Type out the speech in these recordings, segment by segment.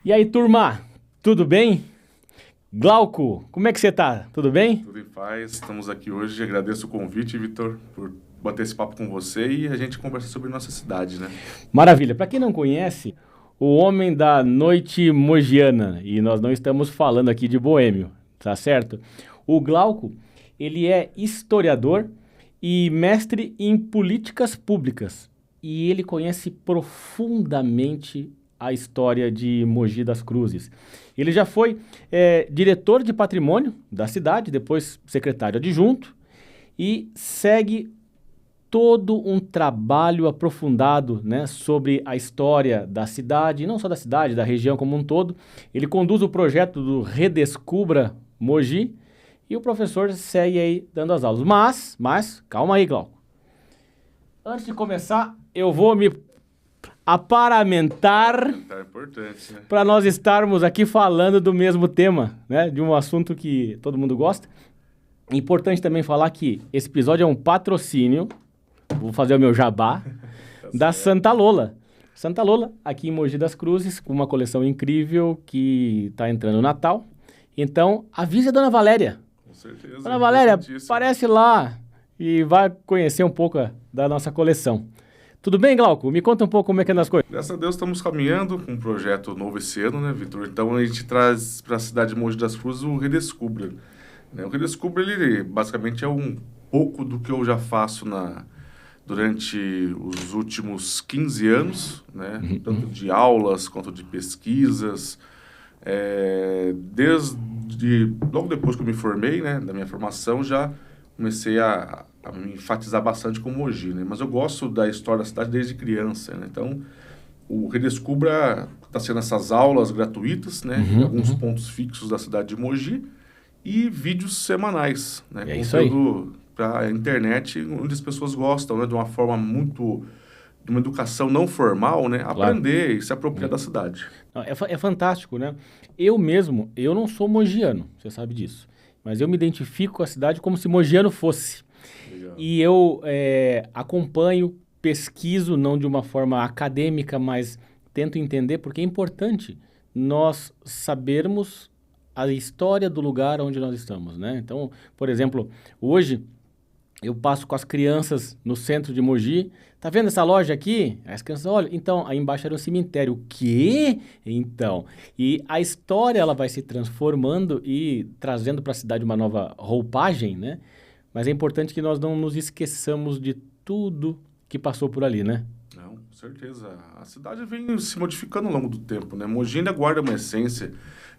E aí, turma, tudo bem? Glauco, como é que você tá? Tudo bem? Tudo em paz, estamos aqui hoje. Agradeço o convite, Vitor, por bater esse papo com você e a gente conversar sobre nossa cidade, né? Maravilha. Para quem não conhece, o homem da noite mogiana, e nós não estamos falando aqui de boêmio, tá certo? O Glauco, ele é historiador e mestre em políticas públicas, e ele conhece profundamente a história de Mogi das Cruzes. Ele já foi diretor de patrimônio da cidade, depois secretário adjunto, e segue todo um trabalho aprofundado, né, sobre a história da cidade, e não só da cidade, da região como um todo. Ele conduz o projeto do Redescubra Mogi e o professor segue aí dando as aulas. Mas calma aí, Glauco. Antes de começar, eu vou me aparamentar É importante, né? para nós estarmos aqui falando do mesmo tema, né, de um assunto que todo mundo gosta. Importante também falar que esse episódio é um patrocínio, vou fazer o meu jabá, da Santa Lola. Santa Lola, aqui em Mogi das Cruzes, com uma coleção incrível que está entrando no Natal. Então, avise a Dona Valéria. Com certeza. Dona Valéria, Importantíssimo. aparece lá e vai conhecer um pouco da nossa coleção. Tudo bem, Glauco? Me conta um pouco como é que anda as coisas. Graças a Deus estamos caminhando com um projeto novo esse ano, né, Vitor? Então a gente traz para a cidade de Mogi das Cruzes o Redescubra, né? O Redescubra, ele basicamente é um pouco do que eu já faço durante os últimos 15 anos, né? Tanto de aulas quanto de pesquisas. Logo depois que eu me formei, né, da minha formação, já comecei a me enfatizar bastante com Mogi, né? Mas eu gosto da história da cidade desde criança, né? Então, o Redescubra está sendo essas aulas gratuitas, né? Em alguns pontos fixos da cidade de Mogi e vídeos semanais, né? É isso aí. Para a internet, onde as pessoas gostam, né? De uma forma de uma educação não formal, né? Claro. Aprender e se apropriar da cidade. Não, é fantástico, né? Eu mesmo, eu não sou mogiano, você sabe disso. Mas eu me identifico com a cidade como se mogiano fosse. Legal. E eu acompanho, pesquiso, não de uma forma acadêmica, mas tento entender, porque é importante nós sabermos a história do lugar onde nós estamos, né? Então, por exemplo, hoje eu passo com as crianças no centro de Mogi. Tá vendo essa loja aqui? As crianças olham. Então, aí embaixo era um cemitério. O quê? Então. E a história ela vai se transformando e trazendo para a cidade uma nova roupagem, né? Mas é importante que nós não nos esqueçamos de tudo que passou por ali, né? Não, com certeza. A cidade vem se modificando ao longo do tempo, né? Mogi ainda guarda uma essência.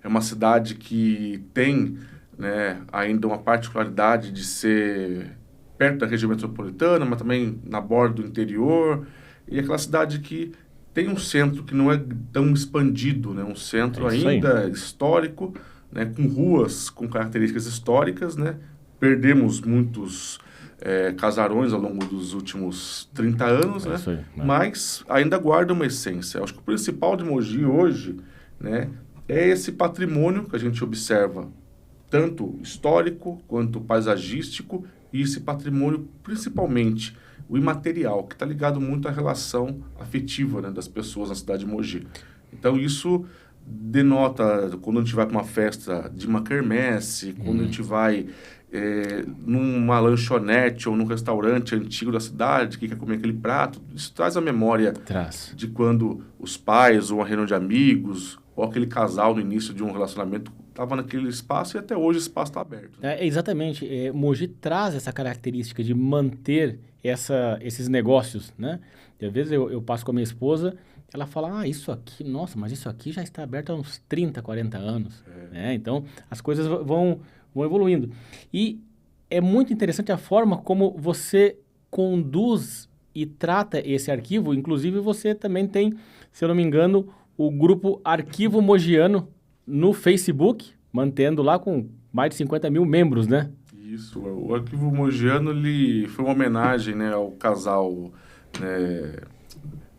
É uma cidade que tem, né, ainda uma particularidade de ser perto da região metropolitana, mas também na borda do interior. E é aquela cidade que tem um centro que não é tão expandido, né? Um centro É isso aí. ainda histórico, né? Com ruas com características históricas, né? Perdemos muitos casarões ao longo dos últimos 30 anos, É né? isso aí, né? Mas ainda guarda uma essência. Acho que o principal de Mogi hoje, né, é esse patrimônio que a gente observa, tanto histórico quanto paisagístico, e esse patrimônio, principalmente o imaterial, que está ligado muito à relação afetiva, né, das pessoas na cidade de Mogi. Então isso denota, quando a gente vai para uma festa de uma quermesse, quando a gente vai numa lanchonete ou num restaurante antigo da cidade, que quer comer aquele prato, isso traz a memória Traz. de quando os pais ou uma reunião de amigos ou aquele casal no início de um relacionamento estava naquele espaço e até hoje o espaço está aberto, né? Exatamente. Mogi traz essa característica de manter esses negócios, né? E às vezes eu passo com a minha esposa, ela fala, isso aqui, nossa, mas isso aqui já está aberto há uns 30, 40 anos. Né? Então, as coisas vão evoluindo. E é muito interessante a forma como você conduz e trata esse arquivo. Inclusive, você também tem, se eu não me engano, o grupo Arquivo Mogiano no Facebook, mantendo lá com mais de 50 mil membros, né? Isso, o Arquivo Mogiano, ele foi uma homenagem, né, ao casal, né,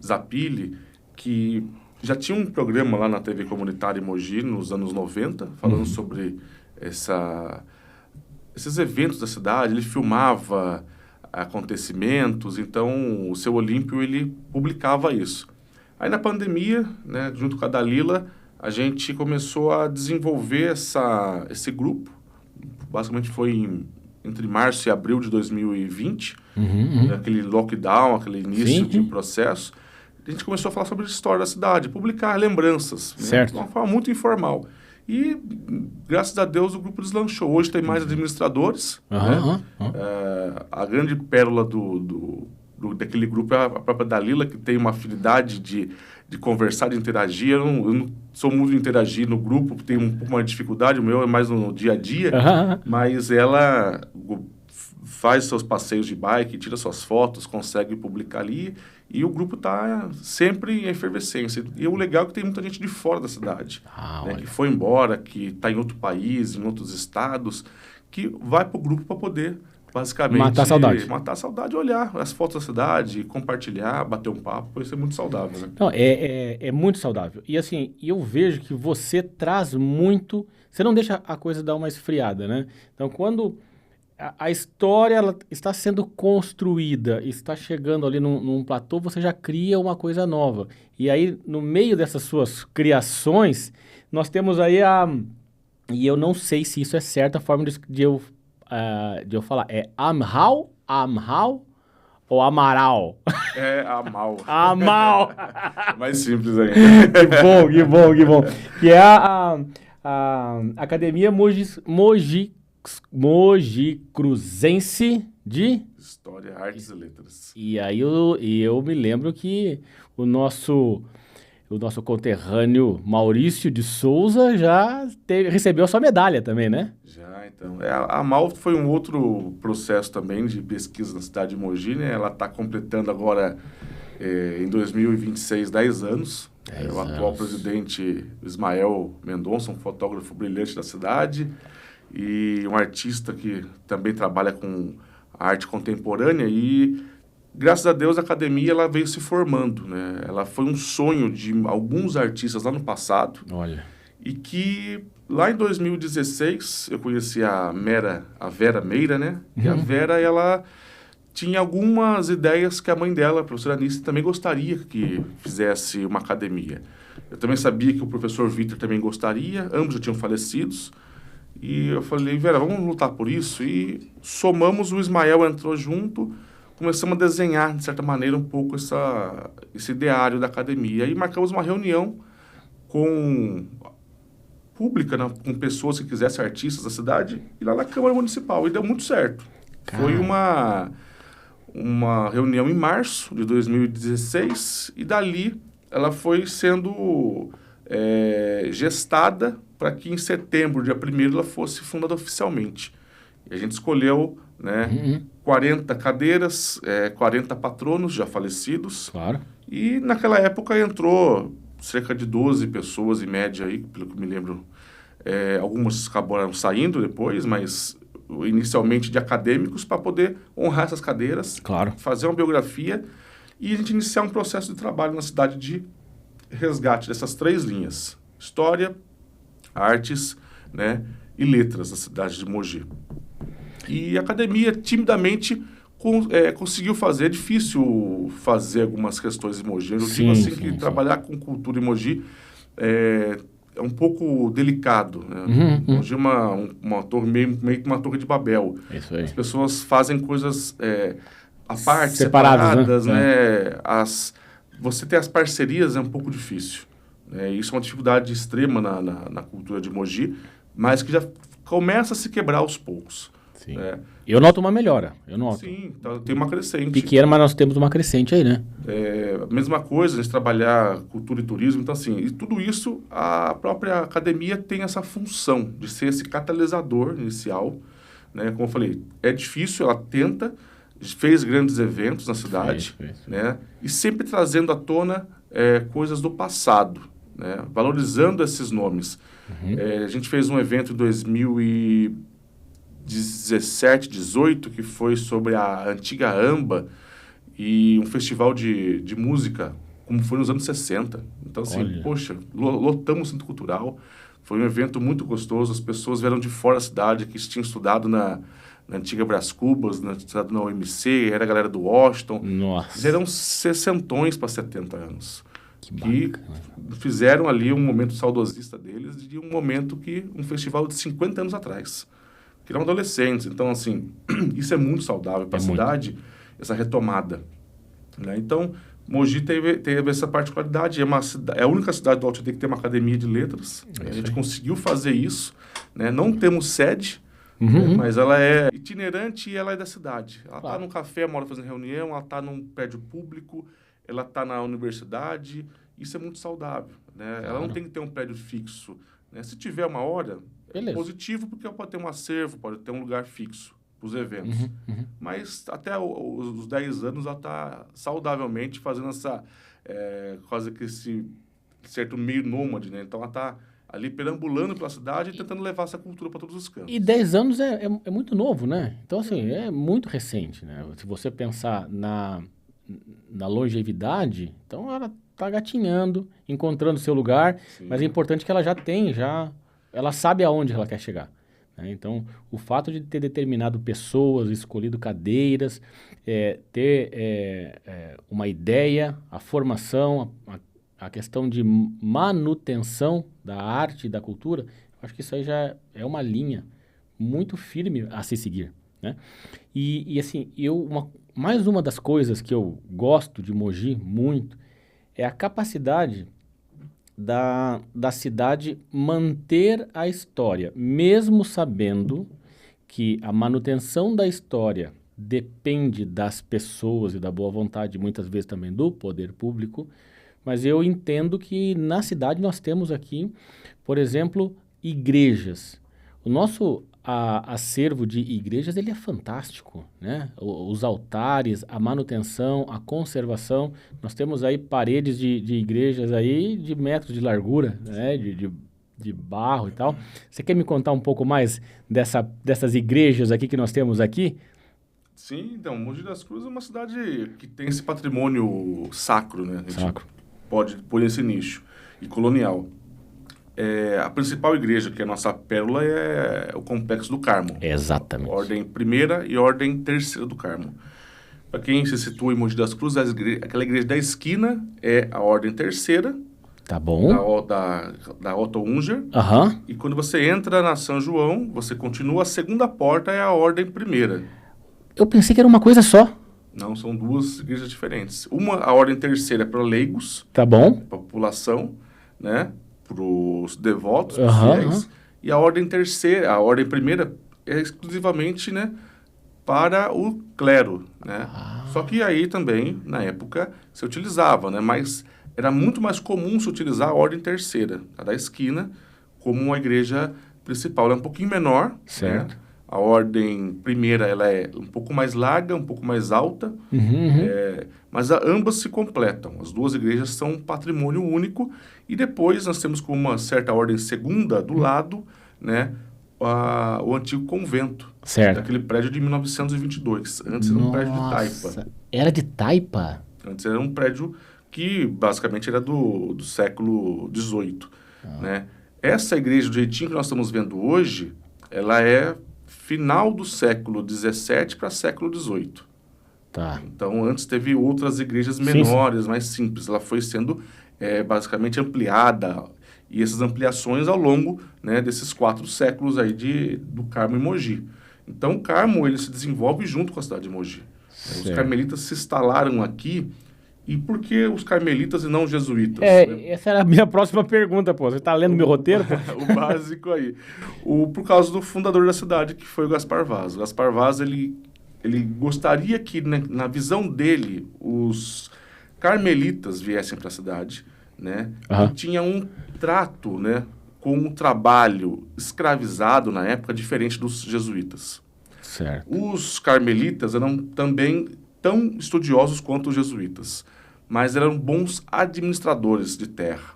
Zapili, que já tinha um programa lá na TV comunitária em Mogi nos anos 90, falando sobre esses eventos da cidade. Ele filmava acontecimentos, então o Seu Olímpio ele publicava isso. Aí na pandemia, né, junto com a Dalila, a gente começou a desenvolver esse grupo. Basicamente foi entre março e abril de 2020, aquele lockdown, aquele início de processo. A gente começou a falar sobre a história da cidade, publicar lembranças, né, de uma forma muito informal. E, graças a Deus, o grupo deslanchou. Hoje tem mais administradores. Né? A grande pérola daquele grupo é a própria Dalila, que tem uma afinidade de conversar, de interagir. Eu não sou muito de interagir no grupo, tenho um pouco mais de dificuldade, o meu é mais no dia a dia, mas ela faz seus passeios de bike, tira suas fotos, consegue publicar ali, e o grupo está sempre em efervescência. E o legal é que tem muita gente de fora da cidade, né, que foi embora, que está em outro país, em outros estados, que vai para o grupo para poder, basicamente... Matar a saudade, olhar as fotos da cidade, compartilhar, bater um papo, isso é muito saudável, né? Não, é muito saudável. E assim, eu vejo que você traz muito... Você não deixa a coisa dar uma esfriada, né? Então, quando... A história ela está sendo construída, está chegando ali num platô, você já cria uma coisa nova. E aí, no meio dessas suas criações, nós temos aí e eu não sei se isso é certo, a forma de eu falar. É Amhal ou Amaral? É Amal. Amal! Mais simples aí. Que bom. Que é a Academia Mogi Cruzense de... História, Artes e Letras. E aí eu me lembro que o nosso conterrâneo Maurício de Souza já recebeu a sua medalha também, né? Já, então. A Amal foi um outro processo também de pesquisa na cidade de Mogi, né? Ela está completando agora, em 2026, 10 anos. O atual presidente Ismael Mendonça, um fotógrafo brilhante da cidade, e um artista que também trabalha com a arte contemporânea, e graças a Deus a academia ela veio se formando, né? Ela foi um sonho de alguns artistas lá no passado. Olha. E que lá em 2016 eu conheci a Vera Meira, né? E a Vera, ela tinha algumas ideias que a mãe dela, a professora Anice, também gostaria que fizesse uma academia. Eu também sabia que o professor Vitor também gostaria, ambos já tinham falecidos. E eu falei, Vera, vamos lutar por isso? E somamos, o Ismael entrou junto, começamos a desenhar, de certa maneira, um pouco esse ideário da academia. E marcamos uma reunião pública, né, com pessoas que quisessem, artistas da cidade, e lá na Câmara Municipal. E deu muito certo. Foi uma reunião em março de 2016, e dali ela foi sendo gestada para que em setembro, dia 1º, ela fosse fundada oficialmente. E a gente escolheu, né, 40 cadeiras, 40 patronos já falecidos. Claro. E naquela época entrou cerca de 12 pessoas em média, aí, pelo que me lembro. Algumas acabaram saindo depois, mas inicialmente de acadêmicos, para poder honrar essas cadeiras, claro, fazer uma biografia e a gente iniciar um processo de trabalho na cidade de resgate dessas 3 linhas: história, artes, né, e letras da cidade de Mogi. E a academia timidamente conseguiu fazer. É difícil fazer algumas questões em Mogi. Eu digo assim que trabalhar com cultura em Mogi é um pouco delicado, né? Mogi é uma torre, meio que uma torre de Babel. Isso aí. As pessoas fazem coisas à parte, separadas, né? Você ter as parcerias é um pouco difícil. Isso é uma dificuldade extrema na cultura de Mogi, mas que já começa a se quebrar aos poucos. Sim. Eu noto uma melhora, eu noto. Sim, tem uma crescente. Pequena, mas nós temos uma crescente aí, né? A mesma coisa, a gente trabalhar cultura e turismo, então assim, e tudo isso, a própria academia tem essa função de ser esse catalisador inicial, né? Como eu falei, é difícil, ela tenta, fez grandes eventos na cidade, né? E sempre trazendo à tona coisas do passado, né? Valorizando esses nomes. A gente fez um evento em 2017, 18, que foi sobre a antiga AMBA e um festival de música, como foi nos anos 60. Então, assim, olha, poxa, lotamos o Centro Cultural. Foi um evento muito gostoso. As pessoas vieram de fora da cidade, que tinham estudado na antiga Brás Cubas, estudado na UMC, era a galera do Washington. Nossa. Eram 60 para 70 anos. que fizeram ali um momento saudosista deles de um momento um festival de 50 anos atrás, que eram adolescentes. Então, assim, isso é muito saudável para a cidade, essa retomada, né? Então, Mogi teve essa particularidade, é a única cidade do Alto Tietê que tem uma academia de letras, a gente conseguiu fazer isso, né? Não temos sede, né? Mas ela é itinerante e ela é da cidade. Ela está num café, uma hora fazendo reunião, ela está num prédio público, ela está na universidade, isso é muito saudável, né? Ela não tem que ter um prédio fixo, né? Se tiver uma hora, é positivo, porque pode ter um acervo, pode ter um lugar fixo para os eventos. Mas até os 10 anos ela está saudavelmente fazendo essa, quase que esse certo meio nômade, né? Então ela está ali perambulando pela cidade e tentando levar essa cultura para todos os cantos. E 10 anos é muito novo, né? Então, assim, é muito recente, né? Se você pensar na longevidade, então ela está gatinhando, encontrando seu lugar, mas é importante que ela ela sabe aonde ela quer chegar. Então, o fato de ter determinado pessoas, escolhido cadeiras, ter uma ideia, a formação, a questão de manutenção da arte e da cultura, acho que isso aí já é uma linha muito firme a se seguir, né? E assim, mais uma das coisas que eu gosto de Mogi muito é a capacidade da cidade manter a história, mesmo sabendo que a manutenção da história depende das pessoas e da boa vontade, muitas vezes também do poder público, mas eu entendo que na cidade nós temos aqui, por exemplo, igrejas. O nosso acervo de igrejas, ele é fantástico, né? Os altares, a manutenção, a conservação. Nós temos aí paredes de igrejas aí de metros de largura, né? De barro e tal. Você quer me contar um pouco mais dessas igrejas aqui que nós temos aqui? Sim, então, Mogi das Cruzes é uma cidade que tem esse patrimônio sacro, né? A gente pode pôr esse nicho, e colonial. A principal igreja, que é a nossa pérola, é o Complexo do Carmo. Exatamente. Ordem Primeira e Ordem Terceira do Carmo. Para quem se situa em Mogi das Cruzes, aquela igreja da esquina é a Ordem Terceira. Tá bom. Da Otto Unger. E quando você entra na São João, você continua, a segunda porta é a Ordem Primeira. Eu pensei que era uma coisa só. Não, são duas igrejas diferentes. A Ordem Terceira é para leigos. Tá bom. Para a população, né? Para os devotos, os fiéis, e a Ordem Terceira, a Ordem Primeira é exclusivamente, né, para o clero, né? Só que aí também, na época, se utilizava, né, mas era muito mais comum se utilizar a Ordem Terceira, a da esquina, como uma igreja principal. Ela é um pouquinho menor, certo? Né? A Ordem Primeira ela é um pouco mais larga, um pouco mais alta, mas ambas se completam. As duas igrejas são um patrimônio único. E depois nós temos como uma certa Ordem Segunda do lado, né, o antigo convento. Certo. Daquele prédio de 1922. Antes era um prédio de taipa. Era de taipa? Antes era um prédio que basicamente era do século XVIII. Né? Essa igreja do jeitinho que nós estamos vendo hoje, ela é final do século XVII para século XVIII. Tá. Então, antes teve outras igrejas menores, mais simples. Ela foi sendo basicamente ampliada. E essas ampliações ao longo, né, desses 4 séculos aí do Carmo e Mogi. Então, o Carmo ele se desenvolve junto com a cidade de Mogi. Os carmelitas se instalaram aqui. E por que os carmelitas e não os jesuítas? Né? Essa era a minha próxima pergunta, pô. Você está lendo meu roteiro? O básico aí. Por causa do fundador da cidade, que foi o Gaspar Vaz. O Gaspar Vaz, ele gostaria que, né, na visão dele, os carmelitas viessem para a cidade, né? E tinha um trato, né, com um trabalho escravizado na época, diferente dos jesuítas. Certo. Os carmelitas eram também tão estudiosos quanto os jesuítas, mas eram bons administradores de terra.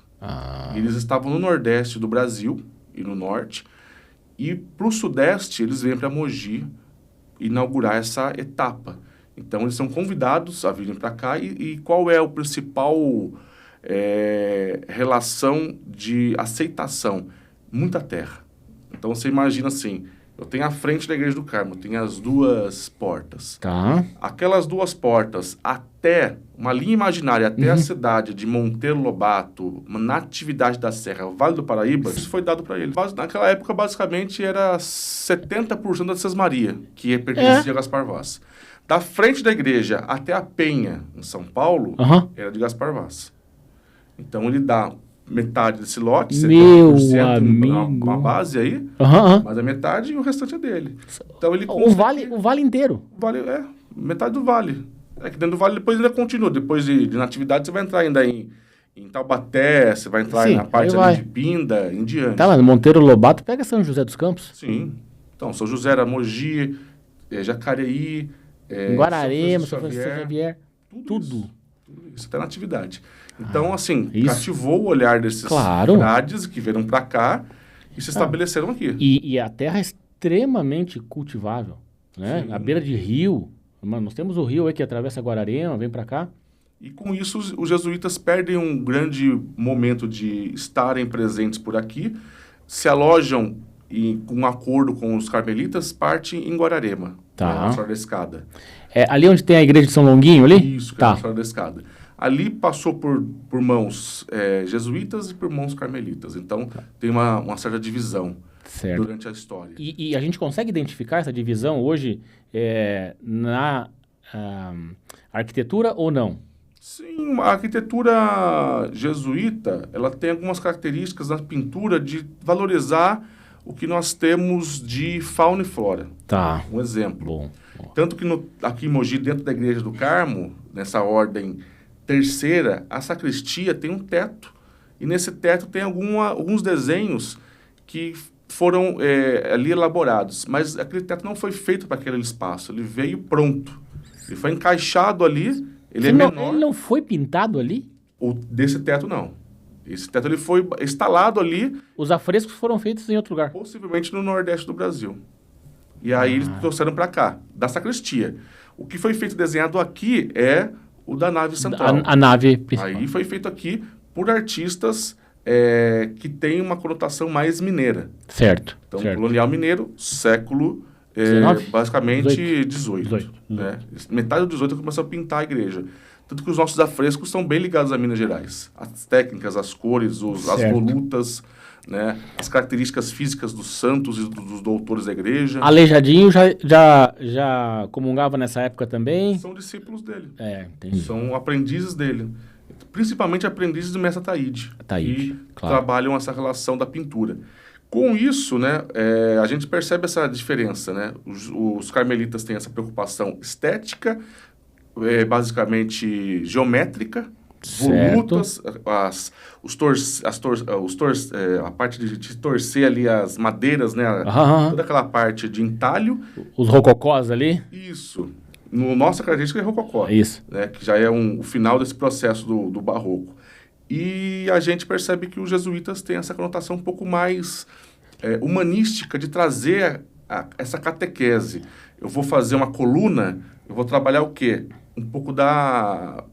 Eles estavam no nordeste do Brasil e no norte, e para o sudeste eles vêm para Mogi inaugurar essa etapa. Então eles são convidados a virem para cá, e qual é o principal relação de aceitação? Muita terra. Então você imagina assim, Eu tenho a frente da Igreja do Carmo, tem as duas portas. Tá. Aquelas duas portas até, uma linha imaginária, até a cidade de Monteiro Lobato, uma natividade da Serra, Vale do Paraíba, isso foi dado para ele. Naquela época, basicamente, era 70% da Sesmaria, que pertencia a Gaspar Vaz. Da frente da igreja até a Penha, em São Paulo, era de Gaspar Vaz. Então, ele dá metade desse lote, 70%, uma base aí, mas a metade e o restante é dele. Então, ele o vale inteiro. Metade do vale. É que dentro do vale depois ainda continua. Depois de Natividade, você vai entrar ainda em Taubaté, você vai entrar na parte ali de Pinda, em diante. Tá, mas Monteiro Lobato pega São José dos Campos? Sim. Então, São José era Mogi, Jacareí, Guararema, São Francisco Xavier. Tudo isso até Natividade. Então, assim, cativou o olhar desses frades que vieram para cá e se estabeleceram aqui. E a terra é extremamente cultivável, né? À beira de rio. Nós temos o rio aí que atravessa Guararema, vem para cá. E com isso, os jesuítas perdem um grande momento de estarem presentes por aqui, se alojam com um acordo com os carmelitas, partem em Guararema, na História da Escada. Ali onde tem a igreja de São Longuinho ali? Isso, que é a História da Escada. Ali passou por mãos jesuítas e por mãos carmelitas. Então, tem uma certa divisão durante a história. E a gente consegue identificar essa divisão hoje na arquitetura ou não? Sim, a arquitetura jesuíta, ela tem algumas características na pintura de valorizar o que nós temos de fauna e flora. Tá. Um exemplo. Bom. Tanto que aqui em Mogi, dentro da Igreja do Carmo, nessa ordem terceira, a sacristia tem um teto. E nesse teto tem alguns desenhos que foram ali elaborados. Mas aquele teto não foi feito para aquele espaço. Ele veio pronto. Ele foi encaixado ali. Ele é menor. Ele não foi pintado ali? Desse teto, não. Esse teto ele foi instalado ali. Os afrescos foram feitos em outro lugar? Possivelmente no Nordeste do Brasil. E aí eles trouxeram para cá, da sacristia. O que foi feito desenhado aqui é o da nave central. A nave principal. Aí foi feito aqui por artistas que têm uma conotação mais mineira. Então, colonial mineiro, século, basicamente, 18. Né? Metade do 18 começou a pintar a igreja. Tanto que os nossos afrescos são bem ligados a Minas Gerais. As técnicas, as cores, as volutas, né? As características físicas dos santos e dos doutores da igreja. Aleijadinho já comungava nessa época também? São discípulos dele. Entendi. São aprendizes dele. Principalmente aprendizes do mestre Ataíde. Que trabalham essa relação da pintura. Com isso, né, a gente percebe essa diferença, né? Os carmelitas têm essa preocupação estética, basicamente geométrica, volutas, a parte de torcer ali as madeiras, né? Toda aquela parte de entalho. Os rococós ali? Isso. Nossa característica é rococó. Isso. Né? Que já é o final desse processo do barroco. E a gente percebe que os jesuítas têm essa conotação um pouco mais humanística de trazer essa catequese. Eu vou fazer uma coluna, eu vou trabalhar o quê? Um pouco da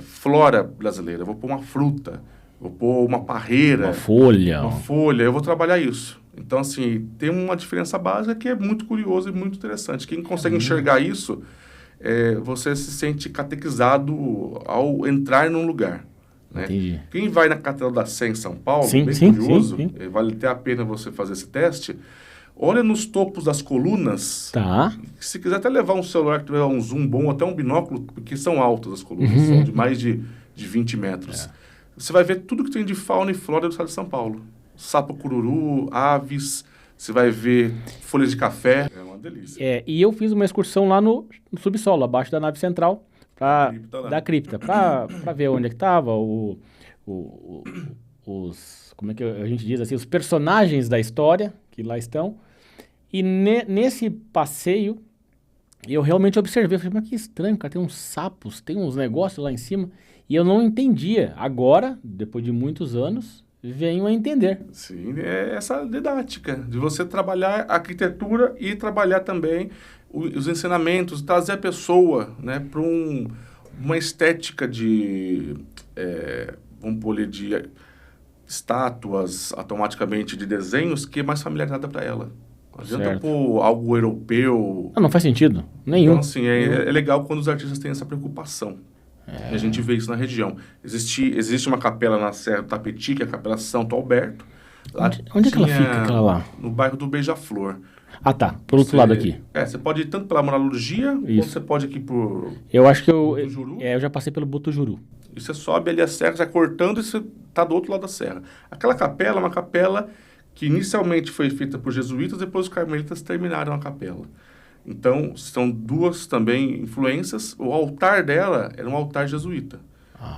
flora brasileira. Eu vou pôr uma fruta, vou pôr uma parreira. Uma folha. Eu vou trabalhar isso. Então, assim, tem uma diferença básica que é muito curiosa e muito interessante. Quem consegue enxergar isso, você se sente catequizado ao entrar num lugar. Né? Entendi. Quem vai na Catedral da Sé em São Paulo, bem curioso, vale até a pena você fazer esse teste, olha nos topos das colunas. Se quiser até levar um celular que tiver um zoom bom, até um binóculo, porque são altas as colunas, são de mais de 20 metros. Você vai ver tudo que tem de fauna e flora do estado de São Paulo. Sapo cururu, aves, você vai ver folhas de café. É uma delícia. E eu fiz uma excursão lá no subsolo, abaixo da nave central, da cripta, para ver onde é que estava os, como é que a gente diz assim, os personagens da história que lá estão. E nesse passeio, eu realmente observei, eu falei, mas que estranho, cara, tem uns sapos, tem uns negócios lá em cima, e eu não entendia. Agora, depois de muitos anos, venho a entender. Sim, é essa didática, de você trabalhar a arquitetura e trabalhar também os ensinamentos, trazer a pessoa, né, para uma estética de, vamos pôr ali, de estátuas, automaticamente de desenhos, que é mais familiarizada para ela. Não adianta Certo. pôr algo europeu. Não faz sentido. Nenhum. Então, assim, é legal quando os artistas têm essa preocupação. E a gente vê isso na região. Existe uma capela na Serra do Tapeti, que é a Capela Santo Alberto. Lá Onde é que ela fica, aquela lá? No bairro do Beija-Flor. Ah, tá. Pro outro lado aqui. Você pode ir tanto pela Moralogia, quanto você pode ir por Eu acho que Botujuru. eu já passei pelo Botujuru. E você sobe ali a serra, já cortando, e você está do outro lado da serra. Aquela capela é uma capela que inicialmente foi feita por jesuítas, depois os carmelitas terminaram a capela. Então, são duas também influências. O altar dela era um altar jesuíta,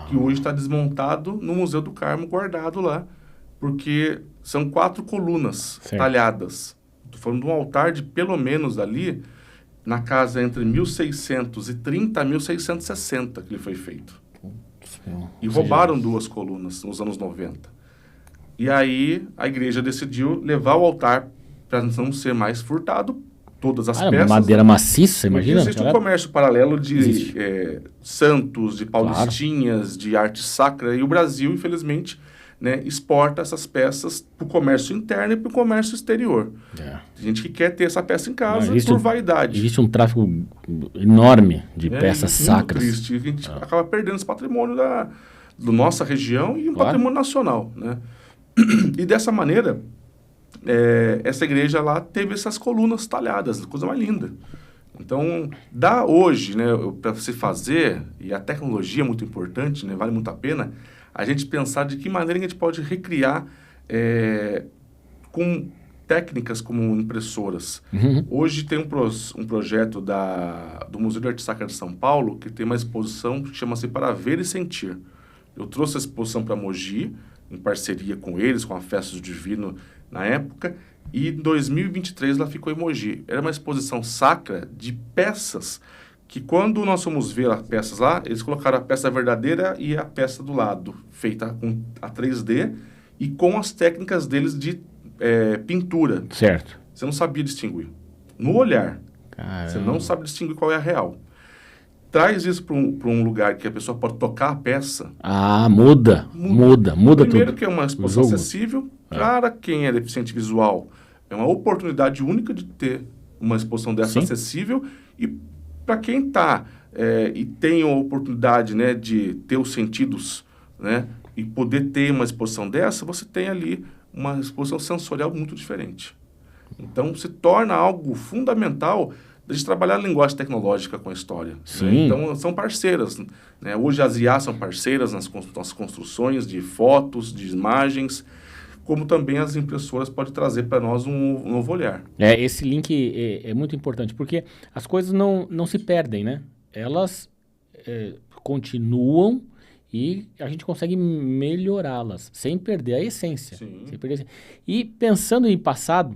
que hoje está desmontado no Museu do Carmo, guardado lá, porque são 4 colunas talhadas. Estou falando de um altar de, pelo menos ali, na casa entre 1630 a 1660 que ele foi feito. E roubaram 2 colunas nos anos 90. E aí a igreja decidiu levar o altar para não ser mais furtado, todas as peças. Madeira maciça, imagina? Existe um comércio paralelo de santos, de paulistinhas, de arte sacra, e o Brasil, infelizmente, né, exporta essas peças para o comércio interno e para o comércio exterior. Tem gente que quer ter essa peça em casa por vaidade. Existe um tráfico enorme de peças sacras. Muito triste. A gente acaba perdendo esse patrimônio da nossa região e um patrimônio nacional, né? E dessa maneira, essa igreja lá teve essas colunas talhadas, coisa mais linda. Então, dá hoje, né, para se fazer, e a tecnologia é muito importante, né, vale muito a pena, a gente pensar de que maneira a gente pode recriar com técnicas como impressoras. Hoje tem um projeto do Museu de Arte Sacra de São Paulo que tem uma exposição que chama-se Para Ver e Sentir. Eu trouxe a exposição para Mogi, em parceria com eles, com a Festa do Divino na época, e em 2023 ela ficou em Mogi. Era uma exposição sacra de peças que, quando nós fomos ver as peças lá, eles colocaram a peça verdadeira e a peça do lado, feita com a 3D e com as técnicas deles de pintura. Certo. Você não sabia distinguir. No olhar. Caramba. Você não sabe distinguir qual é a real. Traz isso para um lugar que a pessoa pode tocar a peça. Muda Primeiro tudo. que é uma exposição acessível. Para quem é deficiente visual, é uma oportunidade única de ter uma exposição dessa acessível. E para quem está e tem a oportunidade, né, de ter os sentidos, né, e poder ter uma exposição dessa, você tem ali uma exposição sensorial muito diferente. Então, se torna algo fundamental de trabalhar a linguagem tecnológica com a história. Né? Então, são parceiras. Né? Hoje as IA são parceiras nas construções de fotos, de imagens, como também as impressoras podem trazer para nós um novo olhar. Esse link é muito importante, porque as coisas não se perdem, né? Elas continuam e a gente consegue melhorá-las, sem perder a essência. Sem perder a essência. E pensando em passado,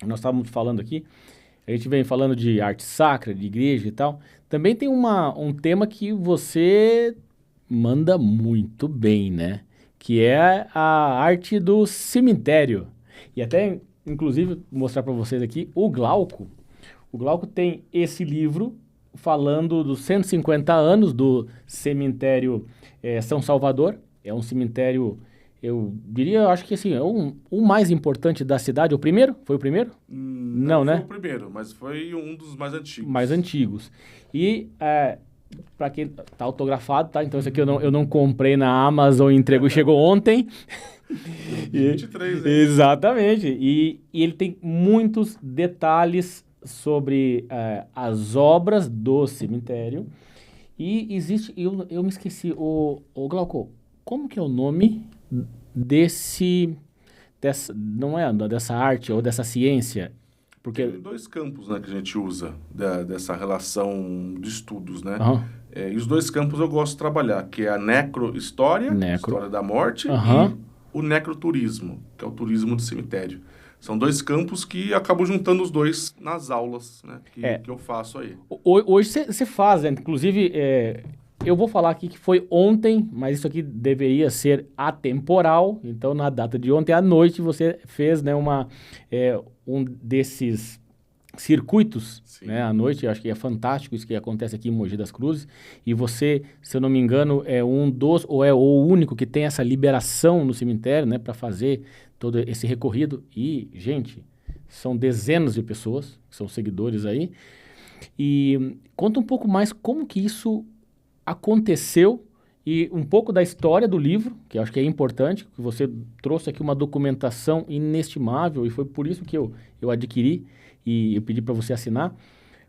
nós estávamos falando aqui, a gente vem falando de arte sacra, de igreja e tal. Também tem um tema que você manda muito bem, né? Que é a arte do cemitério. E até, inclusive, mostrar para vocês aqui, o Glauco. O Glauco tem esse livro falando dos 150 anos do cemitério São Salvador. É um cemitério, eu diria, acho que assim, o mais importante da cidade. O primeiro? Foi o primeiro? Não, né? Foi o primeiro, mas foi um dos mais antigos. Mais antigos. E, para quem tá autografado, tá? Então, isso aqui eu não comprei na Amazon, entregou, chegou ontem. 23, né? Exatamente. E ele tem muitos detalhes sobre as obras do cemitério. E existe, eu me esqueci, o Glauco, como que é o nome dessa arte ou dessa ciência? Porque... Tem 2 campos, né, que a gente usa dessa relação de estudos, né? E os 2 campos eu gosto de trabalhar, que é a necrohistória, história da morte, e o necroturismo, que é o turismo do cemitério. São 2 campos que acabo juntando os 2 nas aulas, né, que eu faço aí. Hoje você faz, né? Inclusive, eu vou falar aqui que foi ontem, mas isso aqui deveria ser atemporal. Então, na data de ontem à noite, você fez, né, um desses circuitos, né, à noite. Eu acho que é fantástico isso que acontece aqui em Mogi das Cruzes. E você, se eu não me engano, é ou é o único que tem essa liberação no cemitério, né, para fazer todo esse recorrido. E, gente, São dezenas de pessoas que são seguidores aí. E conta um pouco mais como que isso aconteceu e um pouco da história do livro, que eu acho que é importante, que você trouxe aqui uma documentação inestimável e foi por isso que eu adquiri e eu pedi para você assinar,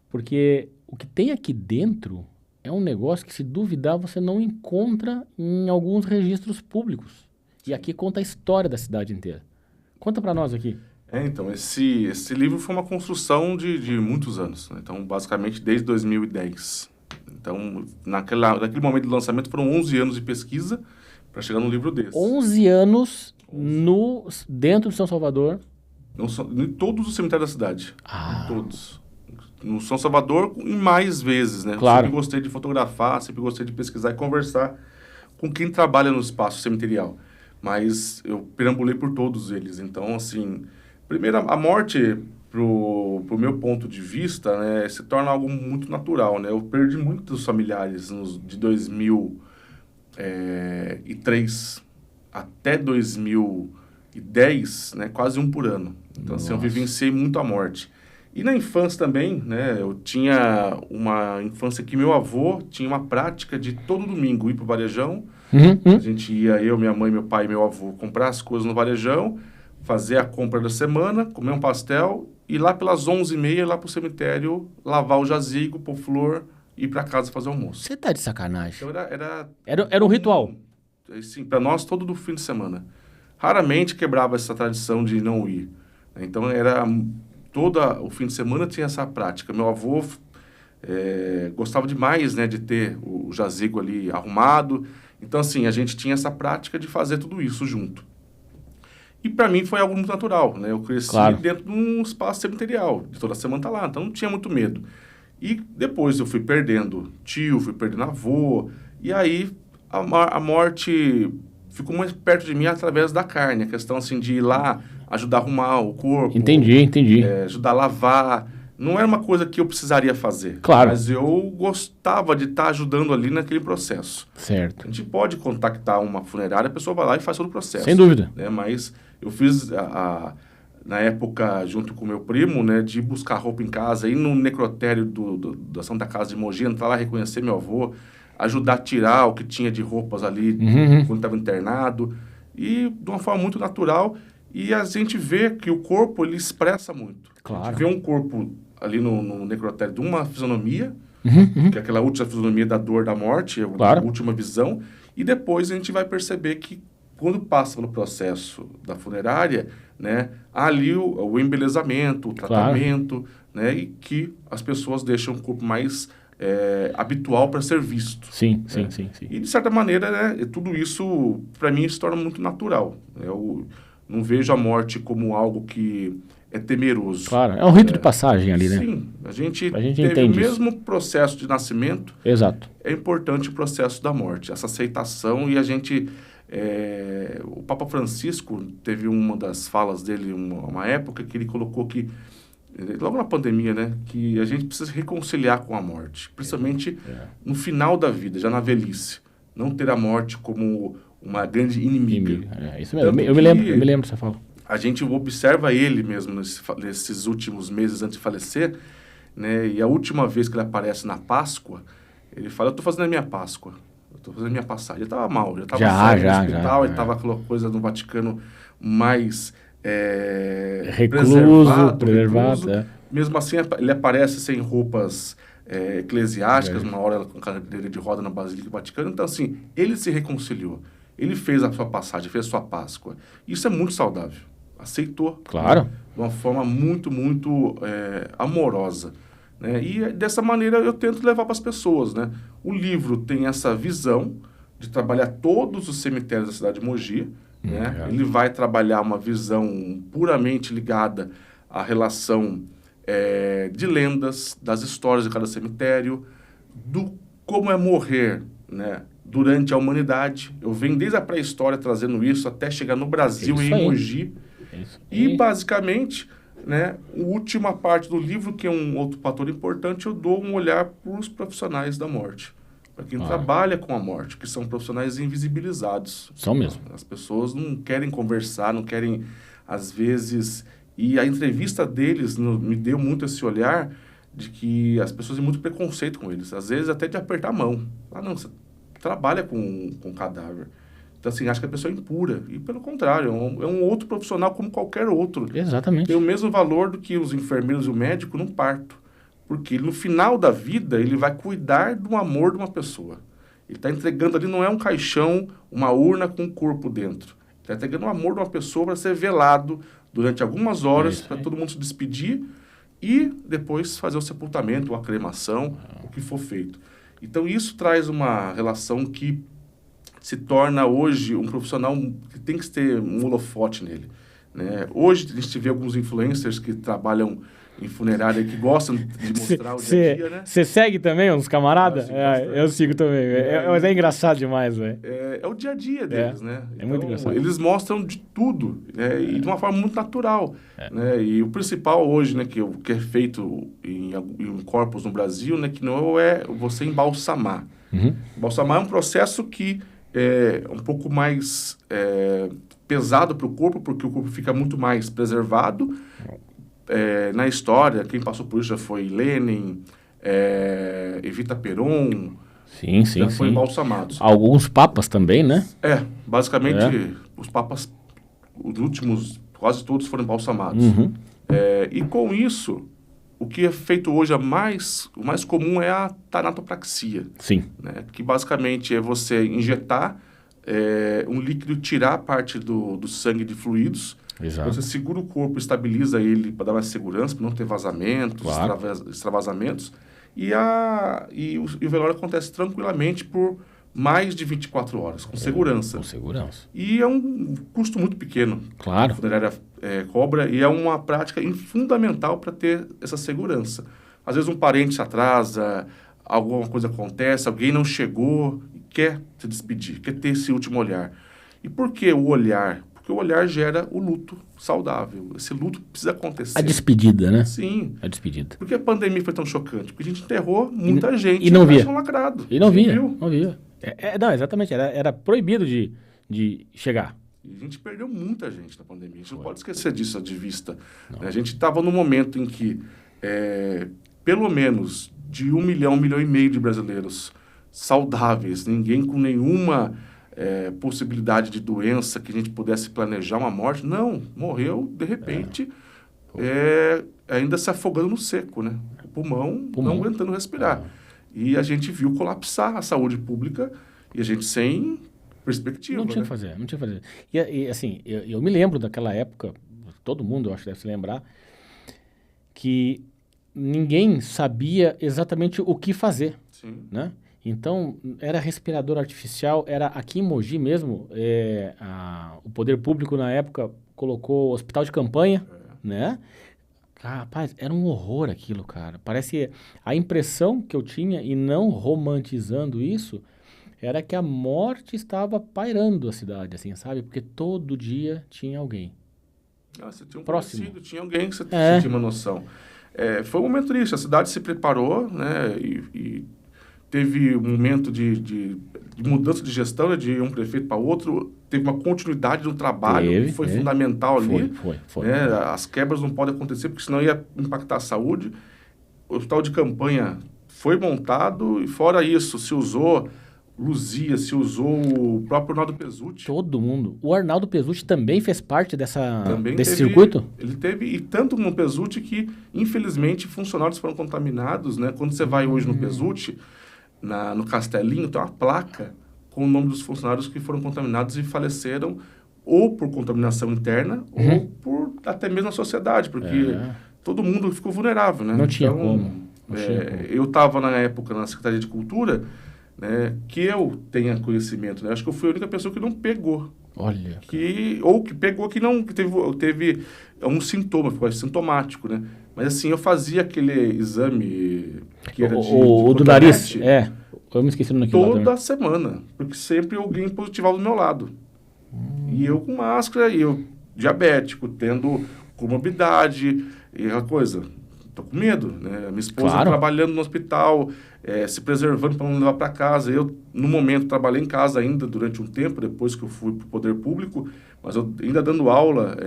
porque o que tem aqui dentro é um negócio que, se duvidar, você não encontra em alguns registros públicos. E aqui conta a história da cidade inteira. Conta para nós aqui. Então, esse livro foi uma construção de muitos anos, né? Então, basicamente, desde 2010. Então, naquele momento do lançamento, foram 11 anos de pesquisa para chegar num livro desse. 11 anos dentro de São Salvador. Em todos os cemitérios da cidade. Ah. Em todos. No São Salvador, e mais vezes, né? Claro. Sempre gostei de fotografar, sempre gostei de pesquisar e conversar com quem trabalha no espaço cemiterial. Mas eu perambulei por todos eles. Então, assim, primeiro, a morte, pro meu ponto de vista, né, se torna algo muito natural, né? Eu perdi muitos familiares de 2003 até 2010, né, quase um por ano. Então, assim, eu vivenciei muito a morte. E na infância também, né, eu tinha uma infância que meu avô tinha uma prática de todo domingo ir pro Varejão. A gente ia, eu, minha mãe, meu pai e meu avô, comprar as coisas no Varejão, fazer a compra da semana, comer um pastel e lá pelas 11h30 ir lá pro cemitério, lavar o jazigo, pôr flor e ir para casa fazer almoço. Você tá de sacanagem. Então Era um ritual. Assim, para nós, todo do fim de semana. Raramente quebrava essa tradição de não ir. Então, todo o fim de semana tinha essa prática. Meu avô gostava demais, né, de ter o jazigo ali arrumado. Então, assim, a gente tinha essa prática de fazer tudo isso junto. E para mim foi algo muito natural, né? Eu cresci dentro de um espaço cemiterial, de toda semana tá lá, então não tinha muito medo. E depois eu fui perdendo tio, fui perdendo avô, e aí a morte ficou mais perto de mim através da carne, a questão assim de ir lá, ajudar a arrumar o corpo. Entendi. Ajudar a lavar. Não era uma coisa que eu precisaria fazer. Claro. Mas eu gostava de estar ajudando ali naquele processo. Certo. A gente pode contactar uma funerária, a pessoa vai lá e faz todo o processo. Sem dúvida. Né? Mas eu fiz, na época, junto com meu primo, né, de buscar roupa em casa, ir no necrotério da Santa Casa de Mogi, entrar lá, reconhecer meu avô, ajudar a tirar o que tinha de roupas ali quando estava internado. E de uma forma muito natural. E a gente vê que o corpo, ele expressa muito. Claro. A gente vê um corpo ali no necrotério de uma fisionomia, que é aquela última fisionomia da dor, da morte, a última visão, e depois a gente vai perceber que quando passa pelo processo da funerária, né, há ali o embelezamento, o tratamento, né, e que as pessoas deixam o corpo mais habitual para ser visto. Sim. E de certa maneira, né, tudo isso, para mim, se torna muito natural. Eu não vejo a morte como algo que é temeroso. Claro, é um rito de passagem ali, né? Sim, a gente teve o mesmo processo de nascimento. Exato. É importante o processo da morte, essa aceitação, e a gente... o Papa Francisco teve uma das falas dele, uma época que ele colocou que, logo na pandemia, né, que a gente precisa se reconciliar com a morte, principalmente no final da vida, já na velhice. Não ter a morte como uma grande inimiga. É isso mesmo, eu me lembro dessa fala. A gente observa ele mesmo nesses últimos meses antes de falecer, né? E a última vez que ele aparece na Páscoa, ele fala, eu estou fazendo a minha Páscoa, eu estou fazendo a minha passagem. Ele estava mal, já estava saindo do hospital, ele estava aquela coisa no Vaticano mais preservado. Mesmo assim, ele aparece sem roupas eclesiásticas, uma hora com cadeira de roda na Basílica do Vaticano. Então, assim, ele se reconciliou. Ele fez a sua passagem, fez a sua Páscoa. Isso é muito saudável. Aceitou. Claro. Né, de uma forma muito, muito amorosa. Né? E dessa maneira eu tento levar para as pessoas. Né? O livro tem essa visão de trabalhar todos os cemitérios da cidade de Mogi. Né? Ele vai trabalhar uma visão puramente ligada à relação de lendas, das histórias de cada cemitério, do como é morrer, né, durante a humanidade. Eu venho desde a pré-história trazendo isso até chegar no Brasil e em Mogi. E, basicamente, né, a última parte do livro, que é um outro fator importante, eu dou um olhar para os profissionais da morte. Para quem trabalha com a morte, que são profissionais invisibilizados. São mesmo. As pessoas não querem conversar, não querem, às vezes, E a entrevista deles me deu muito esse olhar de que as pessoas têm muito preconceito com eles. Às vezes até de apertar a mão. Ah, não, você trabalha com cadáver. Então, assim, acho que a pessoa é impura. E, pelo contrário, é um outro profissional como qualquer outro. Exatamente. Tem o mesmo valor do que os enfermeiros e o médico num parto. Porque no final da vida, ele vai cuidar do amor de uma pessoa. Ele está entregando ali, não é um caixão, uma urna com um corpo dentro. Ele está entregando o amor de uma pessoa para ser velado durante algumas horas, para todo mundo se despedir e depois fazer o sepultamento, a cremação, o que for feito. Então, isso traz uma relação que se torna hoje um profissional que tem que ter um holofote nele, né? Hoje a gente vê alguns influencers que trabalham em funerária que gostam de mostrar o dia a dia, né? Você segue também uns camaradas? Eu sigo também. Mas é engraçado demais, velho. É o dia a dia deles, né? É muito engraçado. Eles mostram de tudo, né? E de uma forma muito natural, né? E o principal hoje, né, que é feito em corpos no Brasil, né, que não é você embalsamar. Embalsamar é um processo que é um pouco mais pesado para o corpo, porque o corpo fica muito mais preservado. Na história, quem passou por isso já foi Lenin, Evita Peron, já foram embalsamados. Alguns papas também, né? Basicamente, os papas, os últimos, quase todos foram embalsamados. E com isso, o que é feito hoje, o mais comum é a tanatopraxia. Sim. Né? Que basicamente é você injetar um líquido, tirar parte do sangue de fluidos. Exato. Você segura o corpo, estabiliza ele para dar mais segurança, para não ter vazamentos, extravasamentos. E o velório acontece tranquilamente por mais de 24 horas, com segurança. Com segurança. E é um custo muito pequeno. Claro. A funerária cobra, e é uma prática fundamental para ter essa segurança. Às vezes um parente se atrasa, alguma coisa acontece, alguém não chegou, quer se despedir, quer ter esse último olhar. E por que o olhar? Porque o olhar gera o luto saudável. Esse luto precisa acontecer. A despedida, né? Sim. A despedida. Por que a pandemia foi tão chocante? Porque a gente enterrou muita gente. E não via. Lacrado. E não via. Não via. Não, exatamente. Era proibido de chegar. E a gente perdeu muita gente na pandemia. A gente não pode esquecer disso de vista. Não. A gente estava num momento em que, pelo menos, de 1 milhão e meio de brasileiros saudáveis, ninguém com nenhuma possibilidade de doença que a gente pudesse planejar uma morte. Não, morreu, de repente, ainda se afogando no seco, né? O pulmão não aguentando respirar. E a gente viu colapsar a saúde pública e a gente sem perspectiva. Não tinha o que fazer, não tinha o que fazer. E assim, eu me lembro daquela época, todo mundo, eu acho, deve se lembrar, que ninguém sabia exatamente o que fazer. Sim. Né? Então, era respirador artificial, era aqui em Mogi mesmo, o poder público na época colocou hospital de campanha, né? Rapaz, era um horror aquilo, cara. Parece a impressão que eu tinha, e não romantizando isso, era que a morte estava pairando a cidade, assim, sabe? Porque todo dia tinha alguém. Você tinha um próximo. Conhecido, tinha alguém que você tinha uma noção. Foi um momento triste, a cidade se preparou, né? E teve um momento de mudança de gestão, né, de um prefeito para outro, teve uma continuidade do trabalho que foi fundamental ali. Foi. Né? As quebras não podem acontecer, porque senão ia impactar a saúde. O hospital de campanha foi montado, e fora isso, se usou Luzia, se usou o próprio Arnaldo Pesutti. Todo mundo. O Arnaldo Pesutti também fez parte desse teve, circuito? Ele teve, e tanto no Pesutti que, infelizmente, funcionários foram contaminados, né? Quando você vai hoje no Pesutti, no Castelinho, tem uma placa com o nome dos funcionários que foram contaminados e faleceram ou por contaminação interna ou por até mesmo a sociedade, porque todo mundo ficou vulnerável, né? Não tinha como. Eu estava na época na Secretaria de Cultura, né, que eu tenha conhecimento, né? Acho que eu fui a única pessoa que não pegou. Olha. Que pegou, que teve um sintoma, ficou sintomático, né? Mas assim, eu fazia aquele exame que era o do nariz, eu me esqueci do nome. Toda semana, porque sempre alguém positivava do meu lado. E eu com máscara, e eu diabético, tendo comorbidade, e aquela coisa, tô com medo, né? Minha esposa trabalhando no hospital, se preservando para não levar para casa. Eu, no momento, trabalhei em casa ainda durante um tempo, depois que eu fui para o poder público, mas eu ainda dando aula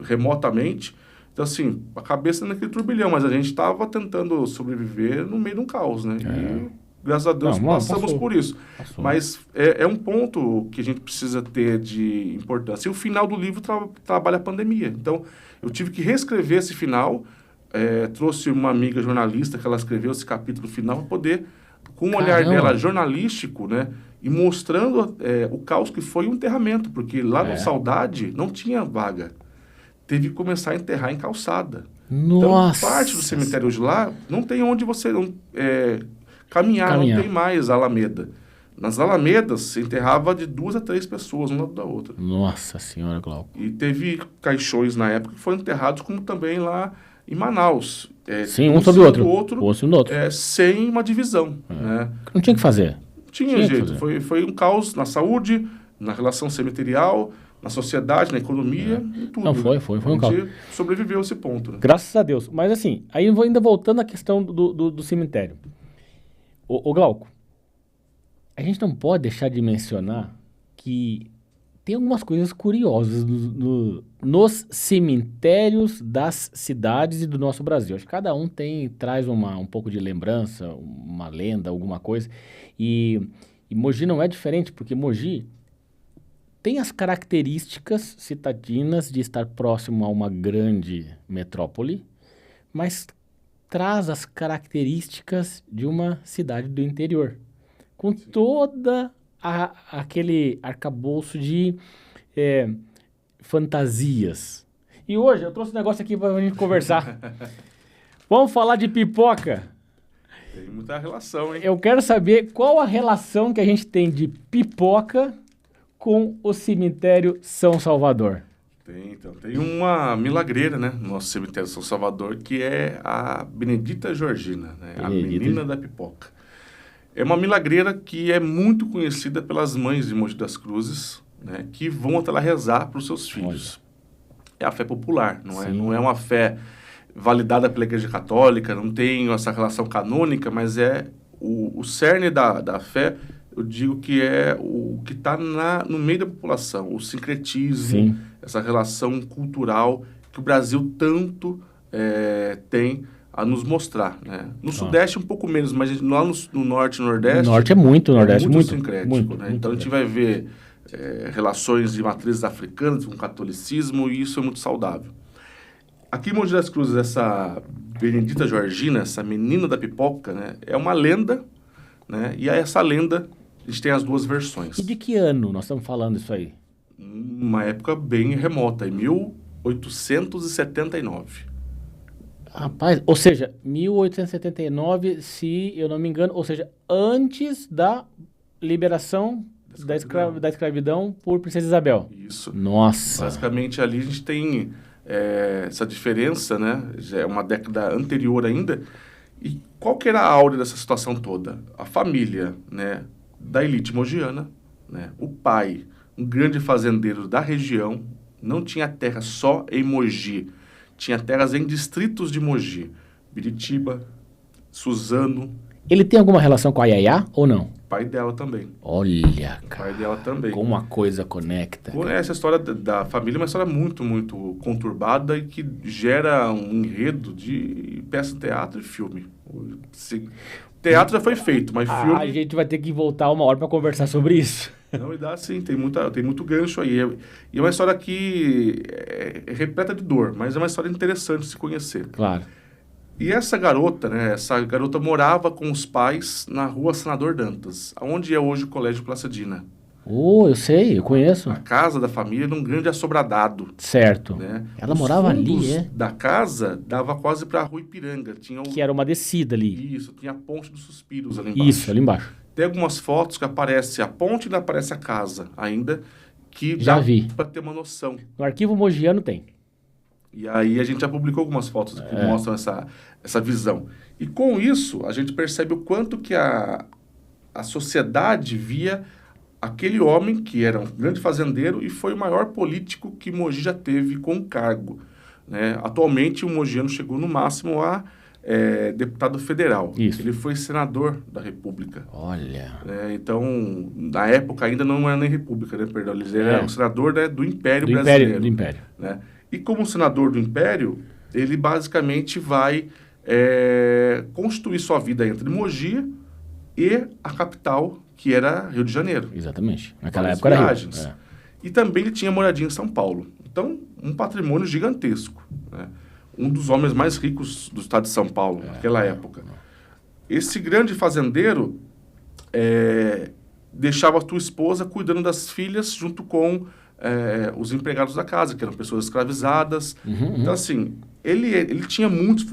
remotamente. Então, assim, a cabeça naquele turbilhão, mas a gente estava tentando sobreviver no meio de um caos, né? E, graças a Deus, passamos por isso. Passou. Mas é um ponto que a gente precisa ter de importância. E o final do livro trabalha a pandemia. Então, eu tive que reescrever esse final, trouxe uma amiga jornalista que ela escreveu esse capítulo final para poder, com o olhar dela jornalístico, né? E mostrando o caos que foi o enterramento, porque lá no Saudade não tinha vaga. Teve que começar a enterrar em calçada. Nossa! Então, parte do cemitério hoje lá, não tem onde você caminhar, não tem mais alameda. Nas alamedas, se enterrava de 2 a 3 pessoas, uma da outra. Nossa Senhora, Glauco. E teve caixões na época que foram enterrados, como também lá em Manaus. Sim, um sobre o outro. Sem uma divisão. Né? Não tinha o que fazer. Tinha jeito. Foi um caos na saúde, na relação cemiterial, na sociedade, na economia, em tudo. Não, foi um caos. A gente sobreviveu a esse ponto. Né? Graças a Deus. Mas assim, aí eu vou ainda voltando à questão do cemitério. Ô Glauco, a gente não pode deixar de mencionar que tem algumas coisas curiosas nos cemitérios das cidades e do nosso Brasil. Acho que cada um traz um pouco de lembrança, uma lenda, alguma coisa. E Mogi não é diferente, porque Mogi tem as características citadinas de estar próximo a uma grande metrópole, mas traz as características de uma cidade do interior, com toda aquele arcabouço de fantasias. E hoje eu trouxe um negócio aqui para a gente conversar. Vamos falar de pipoca. Tem muita relação, hein? Eu quero saber qual a relação que a gente tem de pipoca com o cemitério São Salvador. Tem uma milagreira, né, no nosso cemitério São Salvador, que é a Benedita Georgina, né, a menina da pipoca. É uma milagreira que é muito conhecida pelas mães de Mogi das Cruzes, né, que vão até lá rezar para os seus filhos. É a fé popular, não é uma fé validada pela Igreja Católica, não tem essa relação canônica, mas é o cerne da fé. Eu digo que é o que está no meio da população, o sincretismo, essa relação cultural que o Brasil tanto tem a nos mostrar. Né? No Sudeste um pouco menos, mas lá no Norte e Nordeste... No Norte é muito, no Nordeste muito sincrético. Né? Então a gente vai ver relações de matrizes africanas com o catolicismo e isso é muito saudável. Aqui em Mogi das Cruzes, essa Benedita Georgina, essa menina da pipoca, né, é uma lenda, né? E essa lenda... A gente tem as duas versões. E de que ano nós estamos falando isso aí? Uma época bem remota, em 1879. Rapaz, ou seja, 1879, se eu não me engano, ou seja, antes da liberação da escravidão por Princesa Isabel. Isso. Nossa. Basicamente ali a gente tem essa diferença, né? Já é uma década anterior ainda. E qual que era a áurea dessa situação toda? A família, né? Da elite mogiana, né? O pai, um grande fazendeiro da região, não tinha terra só em Mogi, tinha terras em distritos de Mogi, Biritiba, Suzano. Ele tem alguma relação com a Yayá ou não? Pai dela também. Olha, cara. Pai dela também. Como a coisa conecta. Essa história da família é uma história muito, muito conturbada e que gera um enredo de peça de teatro e filme. Teatro já foi feito, mas filme... A gente vai ter que voltar uma hora para conversar sobre isso. Não, e dá sim, tem muito gancho aí. E é uma história que é repleta de dor, mas é uma história interessante de se conhecer. Claro. E essa garota, né, morava com os pais na rua Senador Dantas, onde é hoje o Colégio Placidina. Eu sei, eu conheço. A casa da família era um grande assobradado. Certo. Né? Ela morava ali, da casa dava quase para a Rua Ipiranga. Que era uma descida ali. Isso, tinha a Ponte dos Suspiros ali embaixo. Isso, ali embaixo. Tem algumas fotos que aparece a ponte e ainda aparece a casa ainda, que já dá vi. Para ter uma noção. No arquivo mogiano tem. E aí a gente já publicou algumas fotos que mostram essa visão. E com isso, a gente percebe o quanto que a sociedade via aquele homem que era um grande fazendeiro e foi o maior político que Mogi já teve com cargo. Né? Atualmente, o mogiano chegou no máximo a deputado federal. Isso. Ele foi senador da República. Olha. Então, na época ainda não era nem República, né? Perdão, ele era o senador, né, do Império Brasileiro. Do Império. Né? E como senador do Império, ele basicamente vai construir sua vida entre Mogi e a capital, que era Rio de Janeiro. Exatamente. Naquela Várias época era viagens. Rio. E também ele tinha moradia em São Paulo. Então, um patrimônio gigantesco, né? Um dos homens mais ricos do estado de São Paulo, naquela época. Esse grande fazendeiro deixava a tua esposa cuidando das filhas junto com os empregados da casa, que eram pessoas escravizadas. Então, assim, ele tinha muitos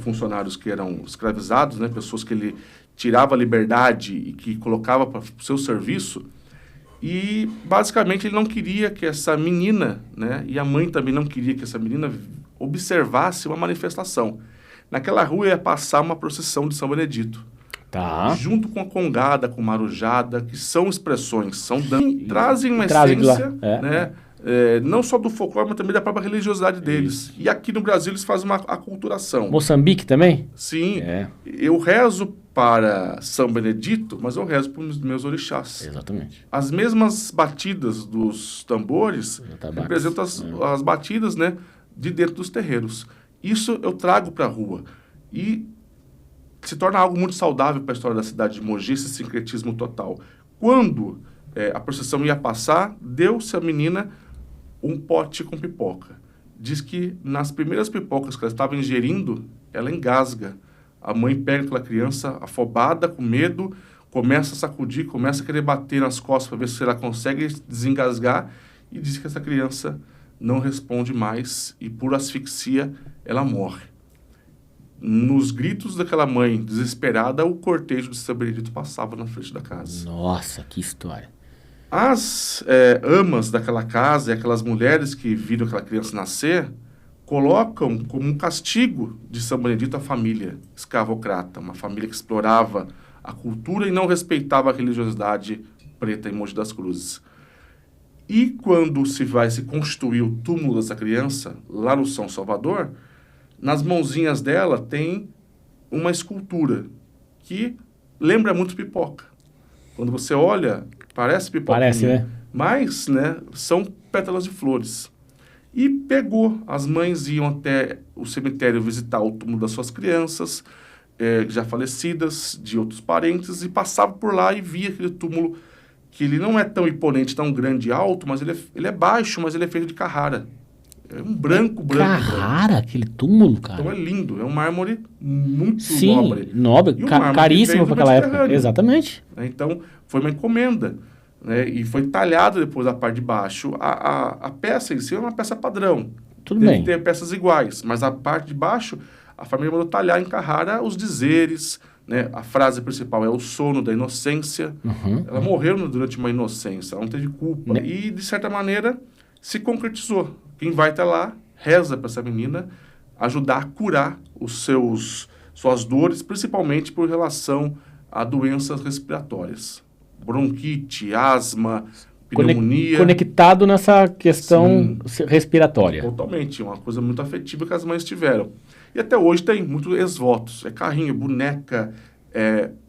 funcionários que eram escravizados, né? Pessoas que ele tirava a liberdade e que colocava para o seu serviço. E, basicamente, ele não queria que essa menina, né? E a mãe também não queria que essa menina observasse uma manifestação. Naquela rua ia passar uma procissão de São Benedito. Tá. Junto com a congada, com marujada, que são expressões, trazem uma essência, né? Não só do folclore, mas também da própria religiosidade deles. E aqui no Brasil eles fazem uma aculturação. Moçambique também? Sim. Eu rezo para São Benedito, mas eu rezo para os meus orixás. Exatamente. As mesmas batidas dos tambores representam as batidas, né, de dentro dos terreiros. Isso eu trago para a rua. E se torna algo muito saudável para a história da cidade de Mogi, esse sincretismo total. Quando a procissão ia passar, deu-se à menina um pote com pipoca. Diz que nas primeiras pipocas que ela estava ingerindo, ela engasga. A mãe pega aquela criança afobada, com medo, começa a sacudir, começa a querer bater nas costas para ver se ela consegue desengasgar, e diz que essa criança não responde mais e por asfixia ela morre. Nos gritos daquela mãe desesperada, o cortejo de São Benedito passava na frente da casa. Nossa, que história. As amas daquela casa e aquelas mulheres que viram aquela criança nascer colocam como um castigo de São Benedito a família escravocrata, uma família que explorava a cultura e não respeitava a religiosidade preta em Mogi das Cruzes. E quando se vai se construir o túmulo dessa criança, lá no São Salvador, nas mãozinhas dela tem uma escultura que lembra muito pipoca. Quando você olha, parece pipoca. Parece, né? Mas, né, são pétalas de flores. E pegou. As mães iam até o cemitério visitar o túmulo das suas crianças, já falecidas, de outros parentes, e passavam por lá e via aquele túmulo, que ele não é tão imponente, tão grande e alto, mas ele é baixo, mas ele é feito de Carrara. É um branco. Carrara, aquele túmulo, cara. Então é lindo, é um mármore muito nobre. E um mármore Caríssimo para aquela época. Exatamente. Então, foi uma encomenda, né? E foi talhado depois a parte de baixo. A peça em si é uma peça padrão. Tudo bem. Tem peças iguais, mas a parte de baixo, a família mandou talhar em Carrara os dizeres, né? A frase principal é o sono da inocência. Ela morreu durante uma inocência, ela não teve culpa. E, de certa maneira, se concretizou. Quem vai até lá, reza para essa menina ajudar a curar suas dores, principalmente por relação a doenças respiratórias. Bronquite, asma, pneumonia. Conectado nessa questão respiratória. Totalmente, uma coisa muito afetiva que as mães tiveram. E até hoje tem muitos ex-votos. É carrinho, boneca,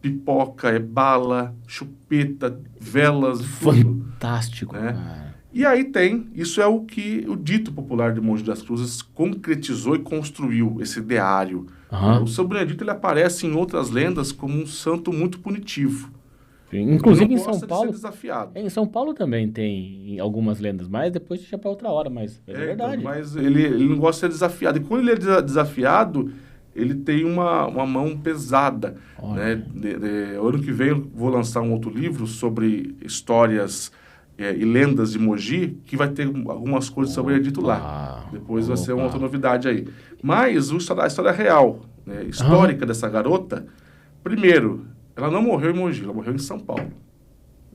pipoca, bala, chupeta, velas. Fantástico, né? Cara. E aí isso é o que o dito popular de Mogi das Cruzes concretizou e construiu, esse ideário. O São Benedito ele aparece em outras lendas como um santo muito punitivo. Sim. Inclusive em São Paulo. De ser desafiado. Em São Paulo também tem algumas lendas, mas depois deixa para outra hora, mas é verdade. Então, mas ele não gosta de ser desafiado. E quando ele é desafiado, ele tem uma mão pesada. Né? Ano que vem eu vou lançar um outro livro sobre histórias e lendas de Mogi, que vai ter algumas coisas sobre Benedito lá. Depois vai ser uma outra novidade aí. Mas a história real, né, histórica dessa garota, primeiro, ela não morreu em Mogi, ela morreu em São Paulo.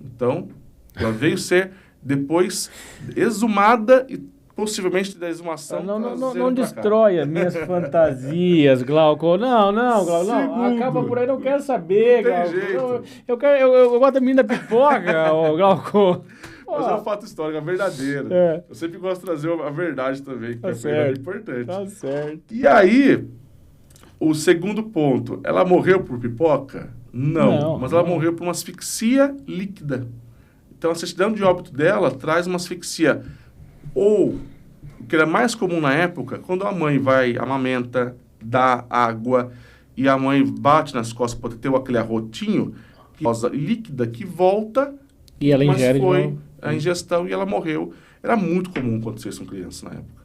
Então, ela veio ser depois exumada e possivelmente da exumação. Não destrói as minhas fantasias, Glauco. Não, Glauco. Não. Acaba por aí, não quero saber, Glauco. Eu gosto da menina pipoca, Glauco. Mas é um fato histórico, é verdadeiro. Eu sempre gosto de trazer a verdade também, que é importante. Tá certo. E aí, o segundo ponto, ela morreu por pipoca? Não, mas ela morreu por uma asfixia líquida. Então, a certidão de óbito dela traz uma asfixia ou que era mais comum na época, quando a mãe vai, amamenta, dá água, e a mãe bate nas costas para ter aquele arrotinho, líquida que volta, E ela mas ingere de foi novo. a ingestão e ela morreu. Era muito comum acontecer isso com crianças na época.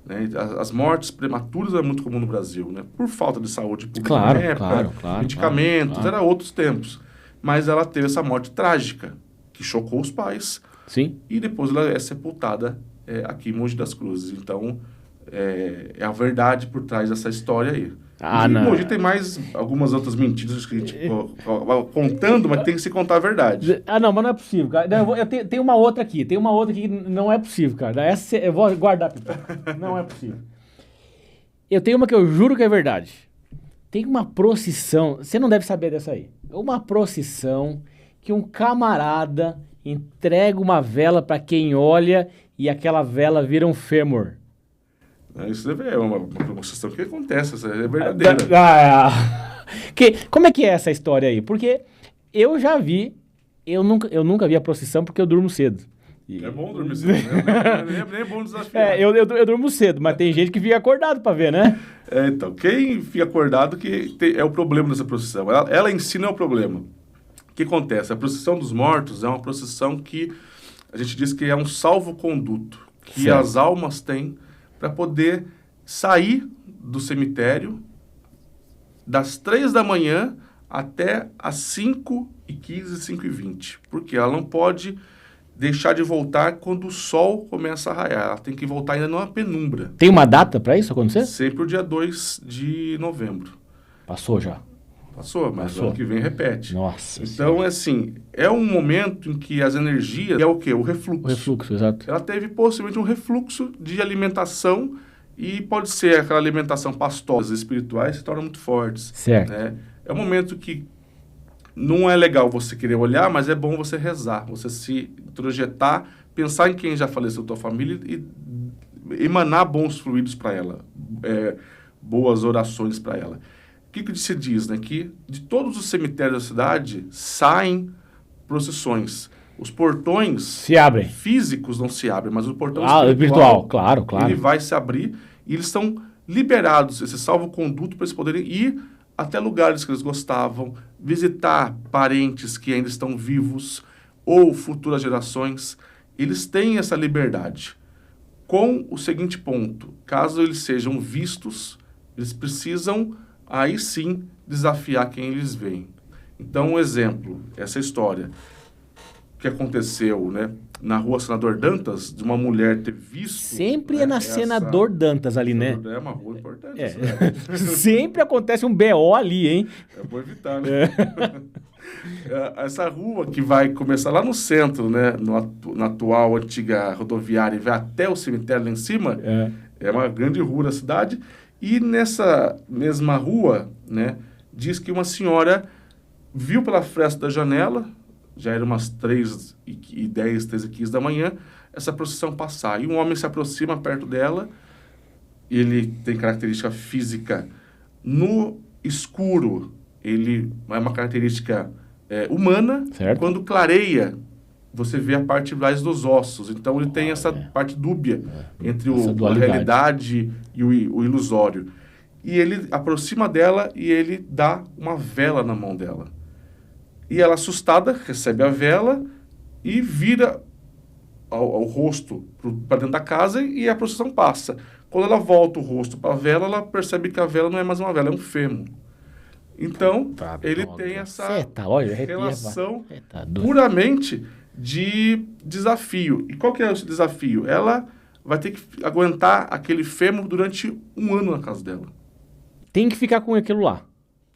Né? As mortes prematuras eram muito comum no Brasil, né? Por falta de saúde pública Claro, na época, claro, medicamentos, claro. era outros tempos. Mas ela teve essa morte trágica, que chocou os pais, Sim. e depois ela é sepultada aqui em Mogi das Cruzes. Então, é a verdade por trás dessa história aí. Ah, e não. Mogi tem mais algumas outras mentiras que a gente vai contando, mas tem que se contar a verdade. Ah, não, mas não é possível, cara. Não, eu tenho uma outra aqui. Tem uma outra aqui que não é possível, cara. Essa eu vou guardar, Pipoca. Não é possível. Eu tenho uma que eu juro que é verdade. Tem uma procissão. Você não deve saber dessa aí. Uma procissão que um camarada entrega uma vela pra quem olha e aquela vela vira um fêmur. Isso é uma promoção que acontece, essa é verdadeira. Como é que é essa história aí? Porque eu já vi, eu nunca vi a procissão porque eu durmo cedo. É bom dormir cedo, né? Nem é bom desafiar. Eu durmo cedo, mas tem gente que fica acordado pra ver, né? Então, quem fica acordado é o problema dessa procissão. Ela em si não é o problema. O que acontece? A procissão dos mortos é uma procissão que a gente diz que é um salvo-conduto, que certo. As almas têm para poder sair do cemitério das 3 da manhã até as 5h15, 5h20. Porque ela não pode deixar de voltar quando o sol começa a raiar. Ela tem que voltar ainda numa penumbra. Tem uma data para isso acontecer? Sempre o dia 2 de novembro. Passou já. Passou, mas ano que vem repete. Nossa. Então, assim, é um momento em que as energias... É o quê? O refluxo. O refluxo, exato. Ela teve possivelmente um refluxo de alimentação e pode ser aquela alimentação pastosa, espirituais, se tornam muito fortes. Certo. Né? É um momento que não é legal você querer olhar, mas é bom você rezar, você se introjetar, pensar em quem já faleceu da tua família e emanar bons fluidos para ela, boas orações para ela. O que se diz, né? Que de todos os cemitérios da cidade saem procissões. Os portões se abrem. Físicos não se abrem, mas o portão espiritual, claro. Ele vai se abrir e eles estão liberados, esse salvo-conduto, para eles poderem ir até lugares que eles gostavam, visitar parentes que ainda estão vivos ou futuras gerações. Eles têm essa liberdade. Com o seguinte ponto, caso eles sejam vistos, eles precisam, aí sim, desafiar quem eles veem. Então, um exemplo, essa história que aconteceu, né, na rua Senador Dantas, de uma mulher ter visto... Sempre é na Senador Dantas ali, né? É uma rua importante. Sempre acontece um BO ali, hein? É bom evitar, né? Essa rua que vai começar lá no centro, né, na atual antiga rodoviária e vai até o cemitério lá em cima, é uma grande rua da cidade. E nessa mesma rua, né, diz que uma senhora viu pela fresta da janela, já era umas 3h10, 3h15 da manhã, essa procissão passar. E um homem se aproxima perto dela, ele tem característica física no escuro, ele é uma característica humana. Certo. Quando clareia, você vê a parte mais dos ossos. Então ele tem essa parte dúbia entre a realidade e o ilusório. E ele aproxima dela e ele dá uma vela na mão dela. E ela, assustada, recebe a vela e vira ao rosto para dentro da casa e a procissão passa. Quando ela volta o rosto para a vela, ela percebe que a vela não é mais uma vela, é um fêmur. Então, ele tem essa relação puramente de desafio. E qual que é esse desafio? Ela vai ter que aguentar aquele fêmur durante 1 ano na casa dela. Tem que ficar com aquilo lá.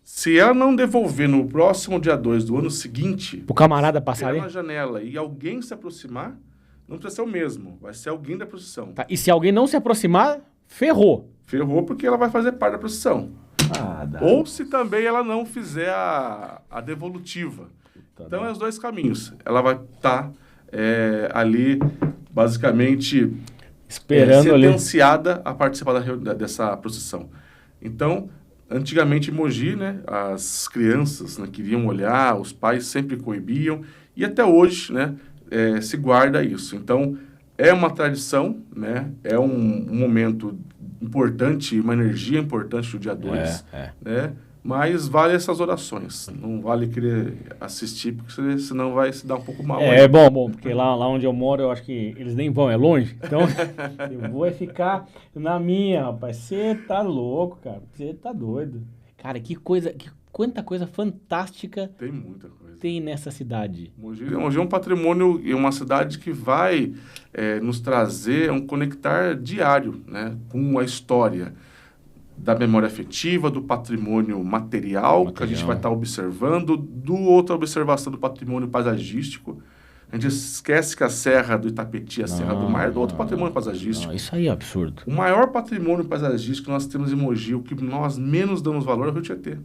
Se ela não devolver no próximo dia 2 do ano seguinte... O camarada passar ali? Na janela e alguém se aproximar, não precisa ser o mesmo. Vai ser alguém da procissão. Tá. E se alguém não se aproximar, ferrou. Ferrou porque ela vai fazer parte da procissão. Ou se também ela não fizer a devolutiva. Então, é os dois caminhos. Ela vai estar ali, basicamente, esperando sentenciada a participar dessa procissão. Então, antigamente em Mogi, né, as crianças, né, queriam olhar, os pais sempre coibiam, e até hoje, né, se guarda isso. Então, É uma tradição, né? É um momento importante, uma energia importante do dia 2, né? Mas vale essas orações. Não vale querer assistir, porque senão vai se dar um pouco mal. É bom, porque lá onde eu moro, eu acho que eles nem vão, é longe. Então, eu vou ficar na minha, rapaz. Você tá louco, cara. Você tá doido. Cara, quanta coisa fantástica Tem muita coisa. tem nessa cidade. Mogi é um patrimônio e uma cidade que vai nos trazer um conectar diário, né? Com a história da memória afetiva, do patrimônio material, que a gente vai estar observando, outra observação do patrimônio paisagístico. A gente esquece que a Serra do Itapetí, a Serra do Mar, é do outro patrimônio paisagístico. Não, isso aí é absurdo. O maior patrimônio paisagístico que nós temos em Mogi, o que nós menos damos valor é o Rio Tietê.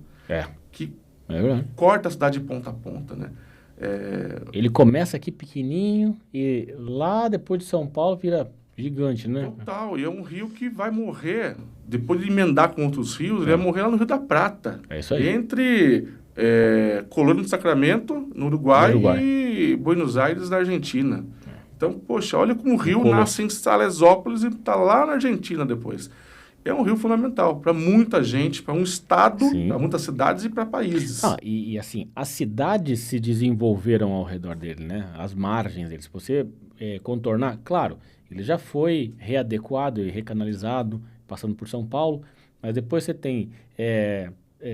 Que corta a cidade de ponta a ponta, né? Ele começa aqui pequenininho e lá depois de São Paulo vira gigante, né? Total, e é um rio que vai morrer, depois de emendar com outros rios, ele vai morrer lá no Rio da Prata. É isso aí. Entre Colônia do Sacramento, no Uruguai, e Buenos Aires, na Argentina. Então, poxa, olha como o rio nasce em Salesópolis e está lá na Argentina depois. É um rio fundamental para muita gente, para um estado, para muitas cidades e para países. E assim, as cidades se desenvolveram ao redor dele, né? As margens dele. Se você contornar, claro, ele já foi readequado e recanalizado, passando por São Paulo, mas depois você tem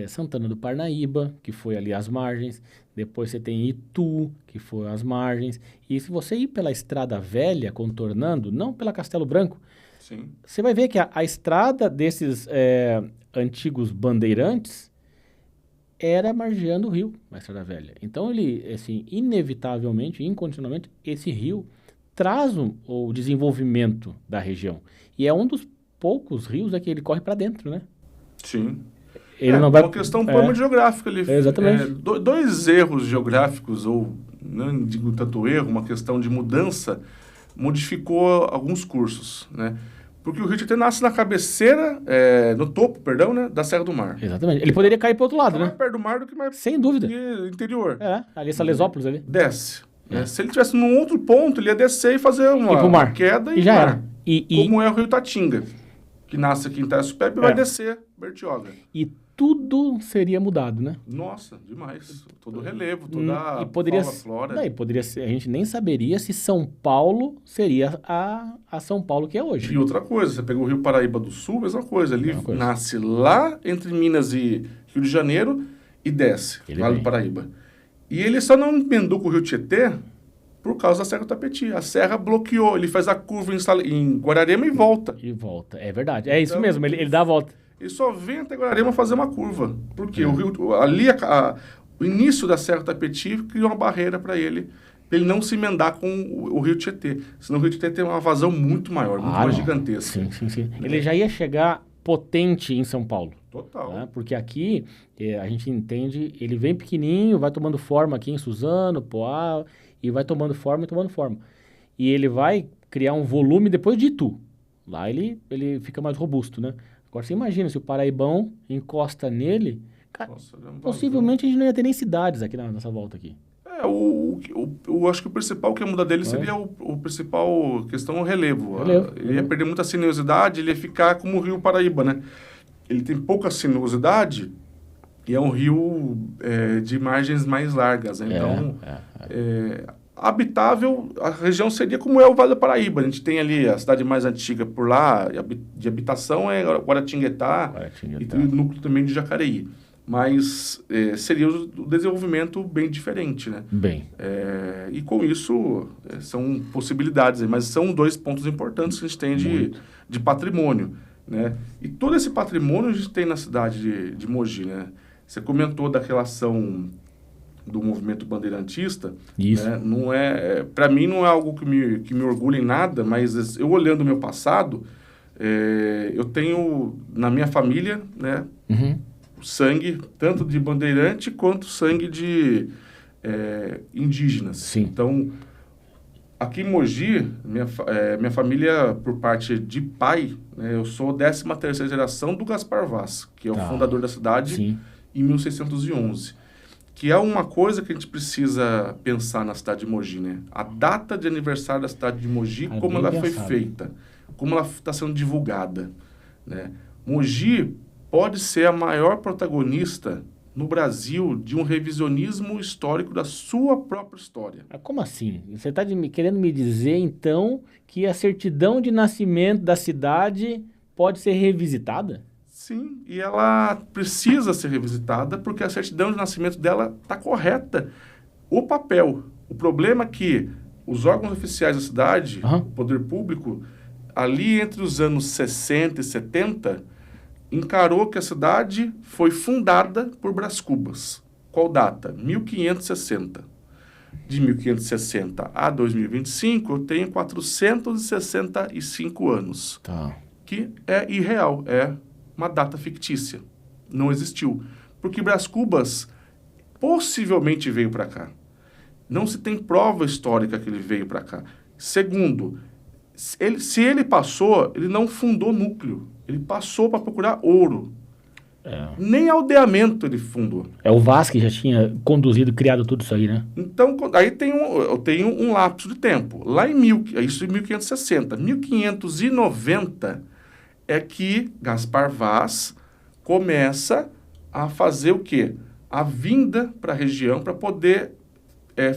Santana do Parnaíba, que foi ali às margens, depois você tem Itu, que foi às margens, e se você ir pela Estrada Velha, contornando, não pela Castelo Branco, você vai ver que a estrada desses antigos bandeirantes era margeando o rio, a Estrada Velha. Então, ele, assim, inevitavelmente, incondicionalmente, esse rio traz o desenvolvimento da região. E é um dos poucos rios que ele corre para dentro, né? Sim. Ele não vai... uma questão puramente geográfica ali. Exatamente. Dois erros geográficos, ou não digo tanto erro, uma questão de mudança, modificou alguns cursos, né? Porque o Rio Tietê nasce na cabeceira, no topo, perdão, né, da Serra do Mar. Exatamente. Ele poderia cair para o outro lado, né? Mais perto do mar do que mais... Sem dúvida. Interior. Ali Salesópolis ali. Desce. Se ele estivesse num outro ponto, ele ia descer e fazer uma queda e já era. Como é o Rio Tatinga, que nasce aqui em Itaçupé e vai descer Bertioga. E tudo seria mudado, né? Nossa, demais. Todo o relevo, toda a flora. E poderia ser, a gente nem saberia se São Paulo seria a São Paulo que é hoje. E outra coisa, você pegou o Rio Paraíba do Sul, mesma coisa. Ele nasce lá entre Minas e Rio de Janeiro e desce, Vale do Paraíba. E ele só não emendou com o Rio Tietê por causa da Serra do Tapeti. A serra bloqueou, ele faz a curva em Guararema e volta. É verdade. É isso mesmo, ele dá a volta. Ele só vem até Guararema fazer uma curva. Porque o rio, o início da Serra do Tapeti criou uma barreira para ele não se emendar com o Rio Tietê. Senão o Rio Tietê tem uma vazão muito maior, muito mais gigantesca. Sim. Ele já ia chegar potente em São Paulo. Total. Né? Porque aqui, a gente entende, ele vem pequenininho, vai tomando forma aqui em Suzano, Poá, e vai tomando forma. E ele vai criar um volume depois de Itu. Lá ele fica mais robusto, né? Agora, você imagina, se o Paraibão encosta nele, cara, possivelmente a gente não ia ter nem cidades aqui nessa volta aqui. Acho que o principal que ia mudar dele seria o principal questão, o relevo. Ele ia perder muita sinuosidade, ele ia ficar como o Rio Paraíba, né? Ele tem pouca sinuosidade e é um rio de margens mais largas, né? Então, habitável, a região seria como é o Vale do Paraíba. A gente tem ali a cidade mais antiga por lá, de habitação é Guaratinguetá e tem o núcleo também de Jacareí. Mas seria o desenvolvimento bem diferente, né? E com isso, são possibilidades, mas são dois pontos importantes que a gente tem de patrimônio, né? E todo esse patrimônio a gente tem na cidade de Mogi, né? Você comentou da relação do movimento bandeirantista. Isso. Né? Não para mim não é algo que me orgulha em nada, mas eu olhando o meu passado, eu tenho na minha família, né, sangue tanto de bandeirante quanto sangue de indígenas. Sim. Então, aqui em Mogi, minha família, por parte de pai, né, eu sou 13ª geração do Gaspar Vaz, que é o fundador da cidade. Sim. Em 1611. que é uma coisa que a gente precisa pensar na cidade de Mogi, né? A data de aniversário da cidade de Mogi, como ela foi feita, como ela está sendo divulgada, né? Mogi pode ser a maior protagonista no Brasil de um revisionismo histórico da sua própria história. Como assim? Você está querendo me dizer, então, que a certidão de nascimento da cidade pode ser revisitada? Sim, e ela precisa ser revisitada porque a certidão de nascimento dela está correta. O papel. O problema é que os órgãos oficiais da cidade, o poder público, ali entre os anos 60 e 70, encarou que a cidade foi fundada por Brás Cubas. Qual data? 1560. De 1560 a 2025, eu tenho 465 anos. Tá. Que é irreal, é uma data fictícia. Não existiu. Porque Brás Cubas possivelmente veio para cá. Não se tem prova histórica que ele veio para cá. Segundo, se ele passou, ele não fundou núcleo. Ele passou para procurar ouro. Nem aldeamento ele fundou. O Vaz que já tinha conduzido, criado tudo isso aí, né? Então, aí eu tenho um lapso de tempo. Lá em 1560, 1590, é que Gaspar Vaz começa a fazer o quê? A vinda para a região para poder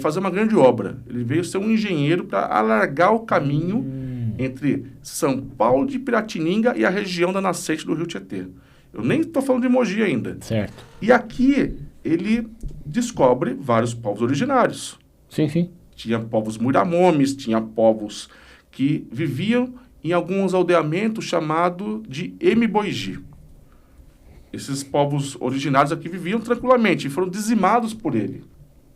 fazer uma grande obra. Ele veio ser um engenheiro para alargar o caminho entre São Paulo de Piratininga e a região da nascente do Rio Tietê. Eu nem estou falando de Mogi ainda. Certo. E aqui ele descobre vários povos originários. Sim, sim. Tinha povos muiramomes, tinha povos que viviam em alguns aldeamentos chamados de Emiboigi. Esses povos originários aqui viviam tranquilamente e foram dizimados por ele.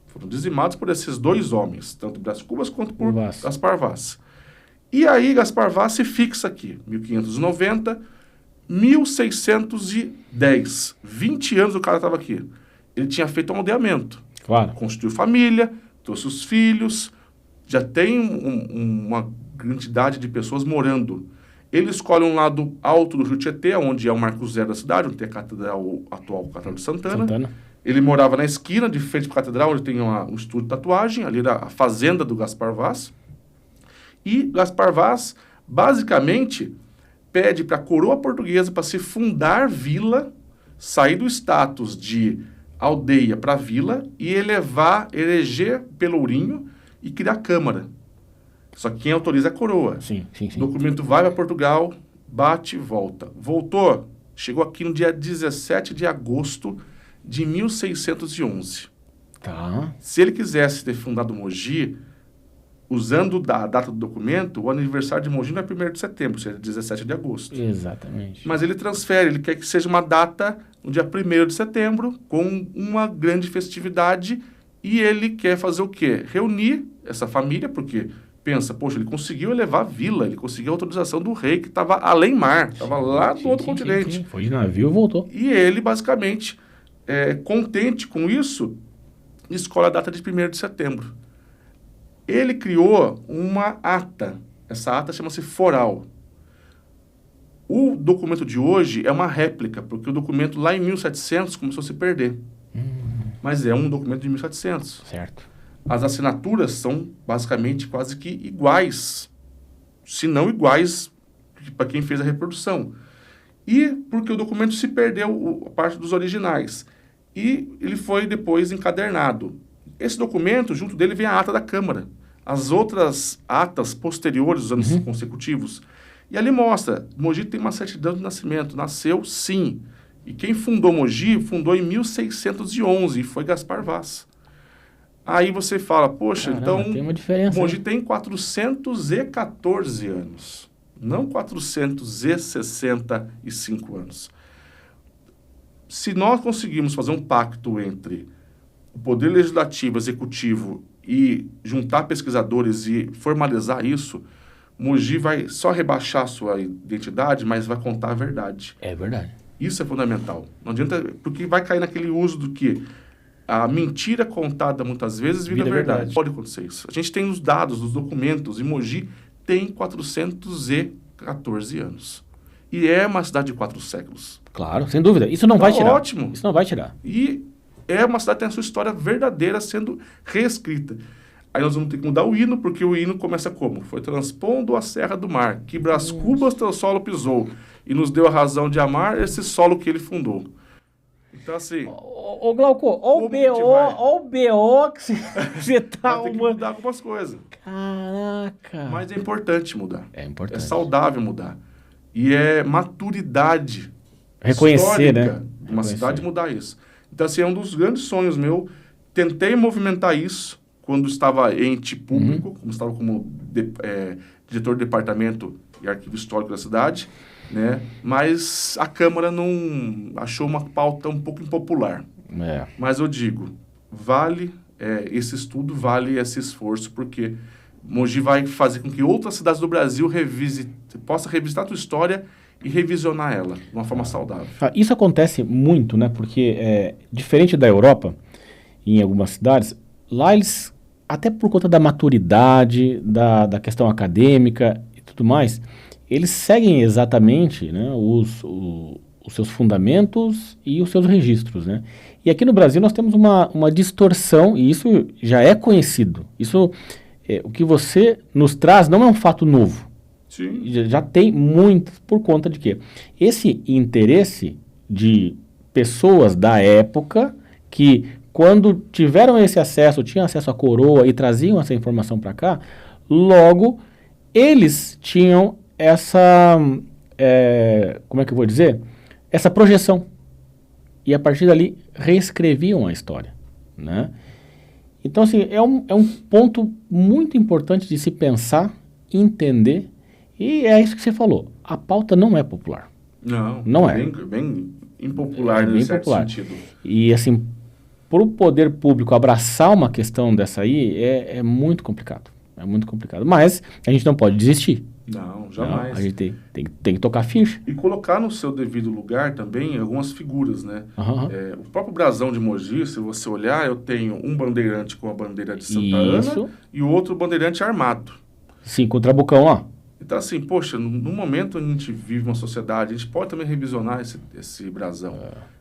Foram dizimados por esses dois homens, tanto Brás Cubas quanto por Gaspar Vaz. E aí Gaspar Vaz se fixa aqui, 1590, 1610. 20 anos o cara estava aqui. Ele tinha feito um aldeamento. Claro. Constituiu família, trouxe os filhos, já tem uma quantidade de pessoas morando. Ele escolhe um lado alto do Rio Tietê, onde é o Marco Zero da cidade, onde tem a catedral, atual Catedral de Santana. Ele morava na esquina, de frente para a catedral, onde tem um estúdio de tatuagem, ali era a fazenda do Gaspar Vaz. E Gaspar Vaz, basicamente, pede para a coroa portuguesa para se fundar vila, sair do status de aldeia para vila e eleger Pelourinho e criar Câmara. Só que quem autoriza é a coroa. Sim. O documento vai para Portugal, bate e volta. Voltou, chegou aqui no dia 17 de agosto de 1611. Tá. Se ele quisesse ter fundado Mogi, usando a data do documento, o aniversário de Mogi não é 1º de setembro, seria 17 de agosto. Exatamente. Mas ele transfere, ele quer que seja uma data no dia 1º de setembro, com uma grande festividade, e ele quer fazer o quê? Reunir essa família, porque pensa, poxa, ele conseguiu elevar a vila, ele conseguiu a autorização do rei, que estava além mar, estava lá do outro continente. Sim. Foi de navio e voltou. E ele, basicamente, contente com isso, escolhe a data de 1º de setembro. Ele criou uma ata. Essa ata chama-se foral. O documento de hoje é uma réplica, porque o documento lá em 1700 começou a se perder. Mas é um documento de 1700. Certo. As assinaturas são basicamente quase que iguais, se não iguais para quem fez a reprodução. E porque o documento se perdeu, a parte dos originais. E ele foi depois encadernado. Esse documento, junto dele, vem a ata da Câmara. As outras atas posteriores, dos anos consecutivos. E ali mostra, Mogi tem uma certidão de nascimento. Nasceu, sim. E quem fundou Mogi, fundou em 1611, e foi Gaspar Vaz. Aí você fala, poxa, caramba, então tem uma diferença, Mogi tem 414 anos, não 465 anos. Se nós conseguirmos fazer um pacto entre o poder legislativo, executivo e juntar pesquisadores e formalizar isso, Mogi vai só rebaixar sua identidade, mas vai contar a verdade. É verdade. Isso é fundamental. Não adianta, porque vai cair naquele uso do que a mentira contada muitas vezes vira verdade. Pode acontecer isso. A gente tem os dados, os documentos, e Mogi tem 414 anos. E é uma cidade de 4 séculos. Claro, sem dúvida. Isso não vai tirar. Ótimo. Isso não vai tirar. E é uma cidade que tem a sua história verdadeira sendo reescrita. Aí nós vamos ter que mudar o hino, porque o hino começa como? Foi transpondo a Serra do Mar, que Brás Cubas teu solo pisou, e nos deu a razão de amar esse solo que ele fundou. Então, assim... Ô Glauco, ó o BO que você tá... Vai ter que mudar algumas coisas. Caraca! Mas é importante mudar. É importante. É saudável mudar. E é maturidade Reconhecer, histórica né? de uma cidade mudar isso. Então, assim, é um dos grandes sonhos meu. Tentei movimentar isso quando estava ente público, como estava como diretor de departamento e arquivo histórico da cidade, né? Mas a Câmara não achou uma pauta um pouco impopular. Mas eu digo, vale esse estudo, vale esse esforço, porque Mogi vai fazer com que outras cidades do Brasil possa revisitar a tua história e revisionar ela de uma forma saudável. Isso acontece muito, né? Porque, diferente da Europa, em algumas cidades, lá eles, até por conta da maturidade, da questão acadêmica e tudo mais, eles seguem exatamente, né, os seus fundamentos e os seus registros, né? E aqui no Brasil nós temos uma distorção, e isso já é conhecido. Isso, o que você nos traz não é um fato novo. Sim. Já tem muito, por conta de quê? Esse interesse de pessoas da época que, quando tiveram esse acesso, tinham acesso à coroa e traziam essa informação para cá, logo eles tinham essa, como é que eu vou dizer? Essa projeção. E a partir dali reescreviam a história, né? Então, assim, é um ponto muito importante de se pensar, entender, e é isso que você falou. A pauta não é popular. Não é. Bem impopular, bem certo popular. sentido. E, assim, para o poder público abraçar uma questão dessa aí é muito complicado. É muito complicado. Mas a gente não pode desistir. Não, jamais. Não, a gente tem que tocar ficha. E colocar no seu devido lugar também algumas figuras, né? O próprio brasão de Mogi, se você olhar, eu tenho um bandeirante com a bandeira de Santa Ana e o outro bandeirante armado. Sim, com o trabucão, ó. Então, assim, poxa, no momento a gente vive uma sociedade, a gente pode também revisionar esse brasão,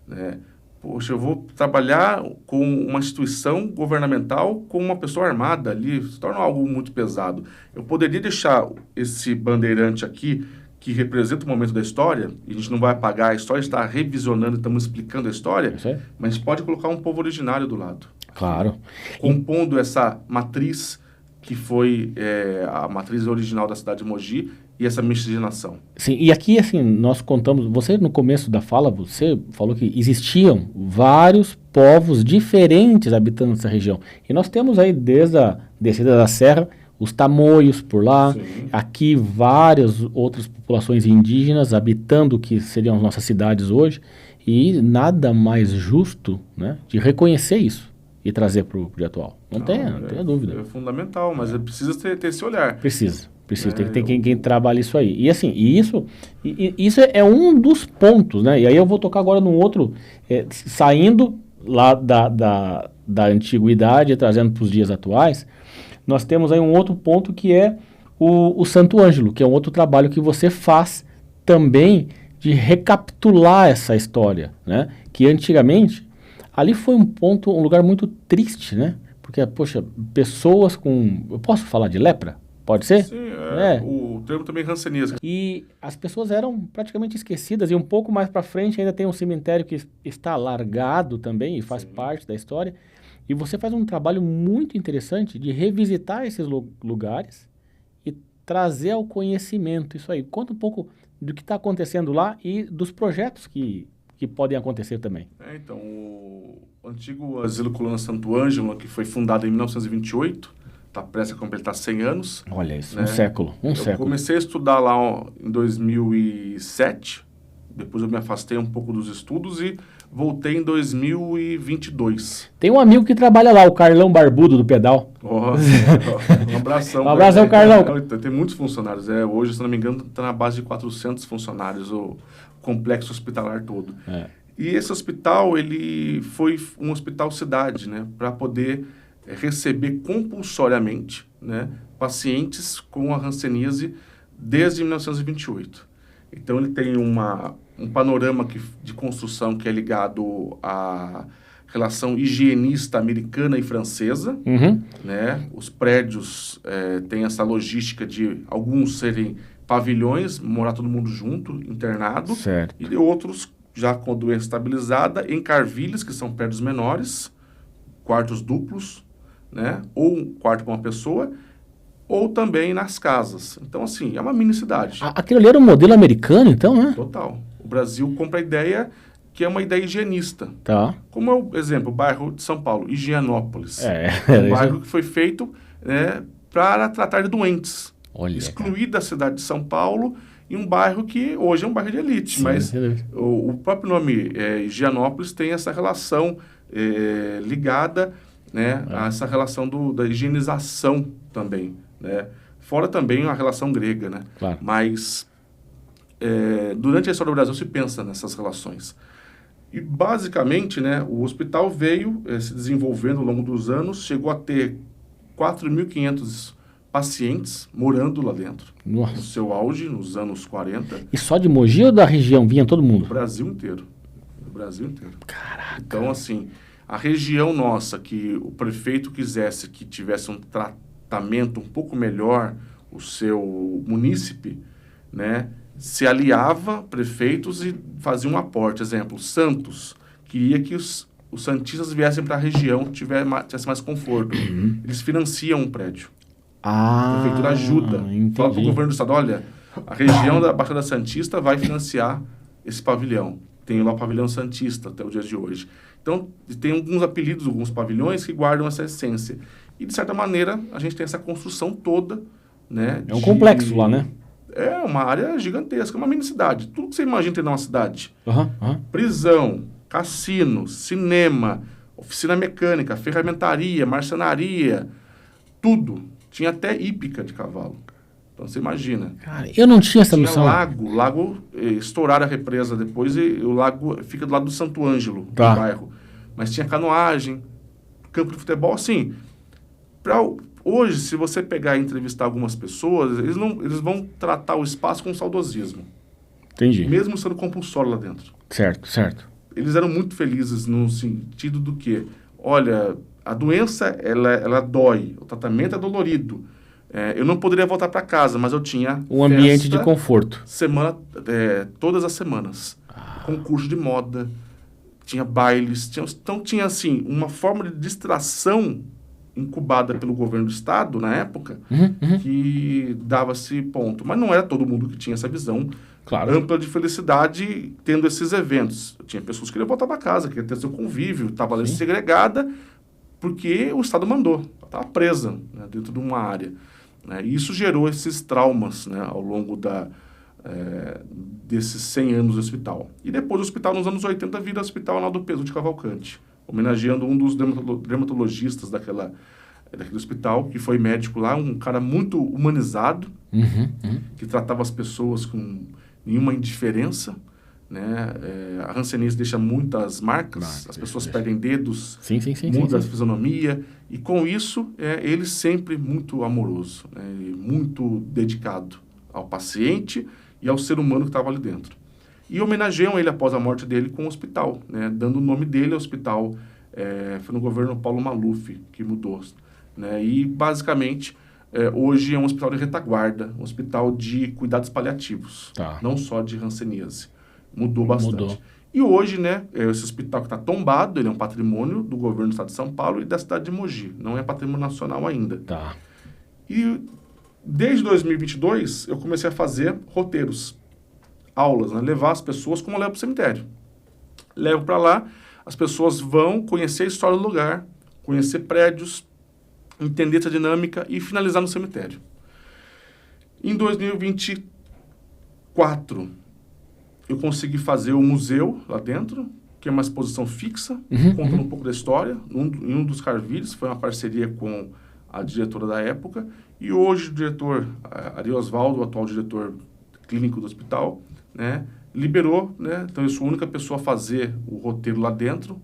né? Poxa, eu vou trabalhar com uma instituição governamental com uma pessoa armada ali, se torna algo muito pesado. Eu poderia deixar esse bandeirante aqui, que representa o momento da história, e a gente não vai apagar a história, a gente está revisionando, estamos explicando a história, mas a gente pode colocar um povo originário do lado. Claro. Compondo essa matriz que foi a matriz original da cidade de Mogi, e essa miscigenação. Sim, e aqui, assim, nós contamos... Você, no começo da fala, você falou que existiam vários povos diferentes habitando essa região. E nós temos aí, desde a descida da serra, os tamoios por lá. Sim. Aqui, várias outras populações indígenas habitando o que seriam as nossas cidades hoje. E nada mais justo, né, de reconhecer isso e trazer para o dia atual. Não tenha dúvida. É fundamental, mas precisa ter esse olhar. Precisa, tem que ter quem trabalha isso aí. E assim, isso é um dos pontos, né? E aí eu vou tocar agora num outro, saindo lá da antiguidade e trazendo para os dias atuais, nós temos aí um outro ponto que é o Santo Ângelo, que é um outro trabalho que você faz também de recapitular essa história, né? Que antigamente, ali foi um lugar muito triste, né? Porque, poxa, pessoas com... Eu posso falar de lepra? Pode ser? Sim, o termo também é hanseníase. E as pessoas eram praticamente esquecidas, e um pouco mais para frente ainda tem um cemitério que está largado também e faz parte da história. E você faz um trabalho muito interessante de revisitar esses lugares e trazer ao conhecimento isso aí. Conta um pouco do que está acontecendo lá e dos projetos que podem acontecer também. Então, o antigo Asilo Colônia Santo Ângelo, que foi fundado em 1928, está prestes a completar 100 anos. Olha isso, né? Um século. Eu comecei a estudar lá em 2007, depois eu me afastei um pouco dos estudos e voltei em 2022. Tem um amigo que trabalha lá, o Carlão Barbudo do Pedal. Um abração. Um abração, Carlão. Tem muitos funcionários. Hoje, se não me engano, está na base de 400 funcionários, o complexo hospitalar todo. E esse hospital, ele foi um hospital cidade, né, para poder receber compulsoriamente, né, pacientes com a hanseníase desde 1928. Então, ele tem um panorama de construção que é ligado à relação higienista americana e francesa, né? Os prédios têm essa logística de alguns serem pavilhões, morar todo mundo junto, internado, Certo. e outros já com a doença estabilizada, em carvilhas, que são prédios menores, quartos duplos, né? Ou um quarto para uma pessoa, ou também nas casas. Então, assim, é uma mini cidade. Aquilo ali era um modelo americano, então, né? Total. O Brasil compra a ideia que é uma ideia higienista. Tá. Como é o exemplo, o bairro de São Paulo, Higienópolis. É Um bairro que foi feito para tratar de doentes. Olha, excluído da cidade de São Paulo, em um bairro que hoje é um bairro de elite. Sim, mas o próprio nome Higienópolis tem essa relação ligada, né, a essa relação da higienização também, né? Fora também a relação grega, né? Claro. Mas durante a história do Brasil se pensa nessas relações. E basicamente, né, o hospital veio se desenvolvendo ao longo dos anos, chegou a ter 4.500 pacientes morando lá dentro. Nossa. No seu auge, nos anos 40. E só de Mogi ou da região vinha todo mundo? No Brasil inteiro. No Brasil inteiro. Caraca. Então, assim, a região nossa, que o prefeito quisesse que tivesse um tratamento um pouco melhor, o seu munícipe, né, se aliava prefeitos e fazia um aporte. Exemplo, Santos queria que os santistas viessem para a região, tivesse mais conforto. Eles financiam um prédio. A prefeitura ajuda. Fala para o governo do estado, olha, a região da Baixada Santista vai financiar esse pavilhão. Tem lá o pavilhão Santista até o dia de hoje. Então, tem alguns apelidos, alguns pavilhões que guardam essa essência. E, de certa maneira, a gente tem essa construção toda, né? É um complexo lá, né? É uma área gigantesca, uma mini cidade. Tudo que você imagina ter numa cidade. Prisão, cassino, cinema, oficina mecânica, ferramentaria, marcenaria, tudo. Tinha até hípica de cavalo. Então, você imagina. Cara, eu não tinha essa noção. Tinha lago estouraram a represa depois e o lago fica do lado do Santo Ângelo, do bairro. Mas tinha canoagem, campo de futebol, assim. Hoje, se você pegar e entrevistar algumas pessoas, eles vão tratar o espaço com saudosismo. Entendi. Mesmo sendo compulsório lá dentro. Certo, certo. Eles eram muito felizes no sentido do que, olha, a doença, ela dói, o tratamento é dolorido. Eu não poderia voltar para casa, mas eu tinha um ambiente de conforto. Todas as semanas. Concurso de moda, tinha bailes, então tinha assim, uma forma de distração incubada pelo governo do estado, na época, que dava-se ponto. Mas não era todo mundo que tinha essa visão ampla de felicidade tendo esses eventos. Tinha pessoas que queriam voltar para casa, queriam ter seu convívio, estava ali segregada, porque o estado mandou, estava presa, né, dentro de uma área. Né, e isso gerou esses traumas, né, ao longo desses 100 anos do hospital. E depois o hospital, nos anos 80, vira o Hospital Arnaldo Peso de Cavalcante, homenageando um dos dermatologistas daquele hospital, que foi médico lá, um cara muito humanizado, que tratava as pessoas com nenhuma indiferença, né? A hanseníase deixa muitas marcas, as pessoas perdem dedos, muda a fisionomia, e com isso, ele sempre muito amoroso, né? Muito dedicado ao paciente e ao ser humano que estava ali dentro. E homenageiam ele após a morte dele com o hospital, né? Dando o nome dele ao hospital. Foi no governo Paulo Maluf que mudou. Né? E, basicamente, hoje é um hospital de retaguarda, um hospital de cuidados paliativos, não só de hanseníase. Mudou bastante. E hoje, né, esse hospital que está tombado, ele é um patrimônio do governo do estado de São Paulo e da cidade de Mogi. Não é patrimônio nacional ainda. E desde 2022, eu comecei a fazer roteiros, aulas, né, levar as pessoas como eu levo para o cemitério. Levo para lá, as pessoas vão conhecer a história do lugar, conhecer prédios, entender essa dinâmica e finalizar no cemitério. Em 2024, eu consegui fazer o museu lá dentro, que é uma exposição fixa, contando um pouco da história. Em um dos carvídeos, foi uma parceria com a diretora da época. E hoje o diretor, Ari Osvaldo, o atual diretor clínico do hospital, né, liberou, né? Então eu sou a única pessoa a fazer o roteiro lá dentro.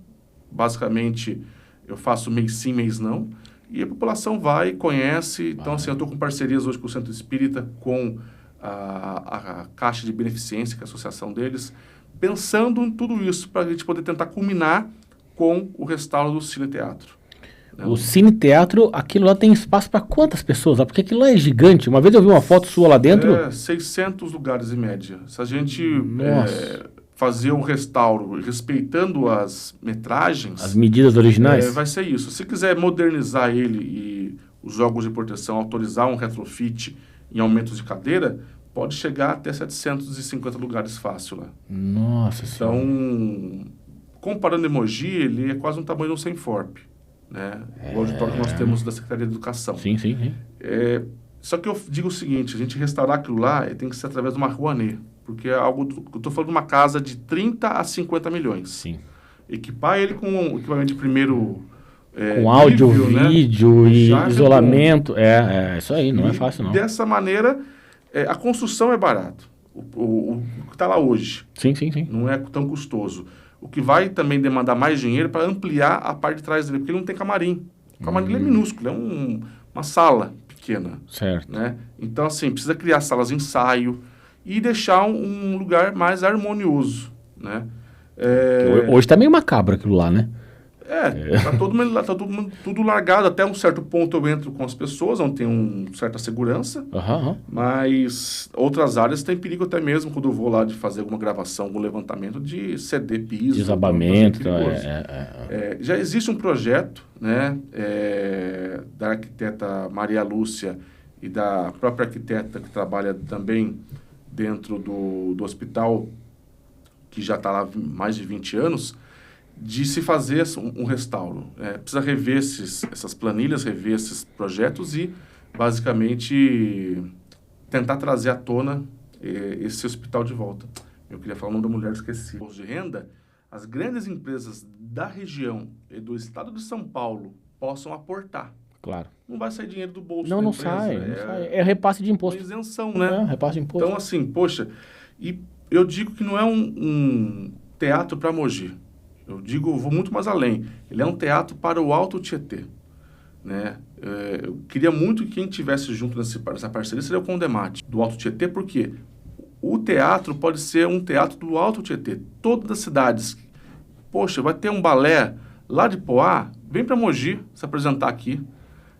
Basicamente, eu faço mês sim, mês não. E a população vai, conhece. Então, assim, eu estou com parcerias hoje com o Centro Espírita, com a Caixa de Beneficência, que é a associação deles, pensando em tudo isso, para a gente poder tentar culminar com o restauro do Cine Teatro. O Cine Teatro, aquilo lá tem espaço para quantas pessoas? Porque aquilo lá é gigante. Uma vez eu vi uma foto sua lá dentro. 600 lugares em média. Se a gente fazer um restauro respeitando as metragens... As medidas originais? Vai ser isso. Se quiser modernizar ele e os órgãos de proteção autorizar um retrofit em aumentos de cadeira, pode chegar até 750 lugares fácil lá. Nossa Senhora. Então, comparando Emoji, ele é quase um tamanho de um Senforp. Né? O auditório que nós temos da Secretaria de Educação. Sim. Só que eu digo o seguinte, a gente restaurar aquilo lá tem que ser através de uma Rouanet, porque é algo, eu estou falando de uma casa de 30 a 50 milhões. Sim. Equipar ele com um equipamento de primeiro com áudio, nível, vídeo, né? e isolamento, isso aí, não é fácil não. Dessa maneira, a construção é barato, o que está lá hoje. Sim. Não é tão custoso. O que vai também demandar mais dinheiro para ampliar a parte de trás dele, porque ele não tem camarim. O camarim é minúsculo, é uma sala pequena. Certo. Né? Então, assim, precisa criar salas de ensaio e deixar um lugar mais harmonioso. Né? Hoje está meio macabro aquilo lá, né? Tá todo mundo tudo largado. Até um certo ponto eu entro com as pessoas, onde tem uma certa segurança. Mas outras áreas tem perigo até mesmo quando eu vou lá de fazer alguma gravação, algum levantamento de ceder piso. Desabamento. Já existe um projeto, né, da arquiteta Maria Lúcia e da própria arquiteta que trabalha também dentro do hospital, que já está lá há mais de 20 anos, de se fazer um restauro. Precisa rever essas planilhas, rever esses projetos e, basicamente, tentar trazer à tona esse hospital de volta. Eu queria falar o nome da mulher, esqueci. De renda, as grandes empresas da região e do estado de São Paulo possam aportar. Claro. Não vai sair dinheiro do bolso da não empresa. sai. É repasse de imposto. Uma isenção, né? Repasse de imposto. Então, assim, poxa, e eu digo que não é um teatro para Mogi. Eu vou muito mais além. Ele é um teatro para o Alto Tietê. Né? Eu queria muito que quem estivesse junto nessa parceria seria o Condemate, do Alto Tietê, porque o teatro pode ser um teatro do Alto Tietê. Todas as cidades. Poxa, vai ter um balé lá de Poá, vem para Mogi se apresentar aqui.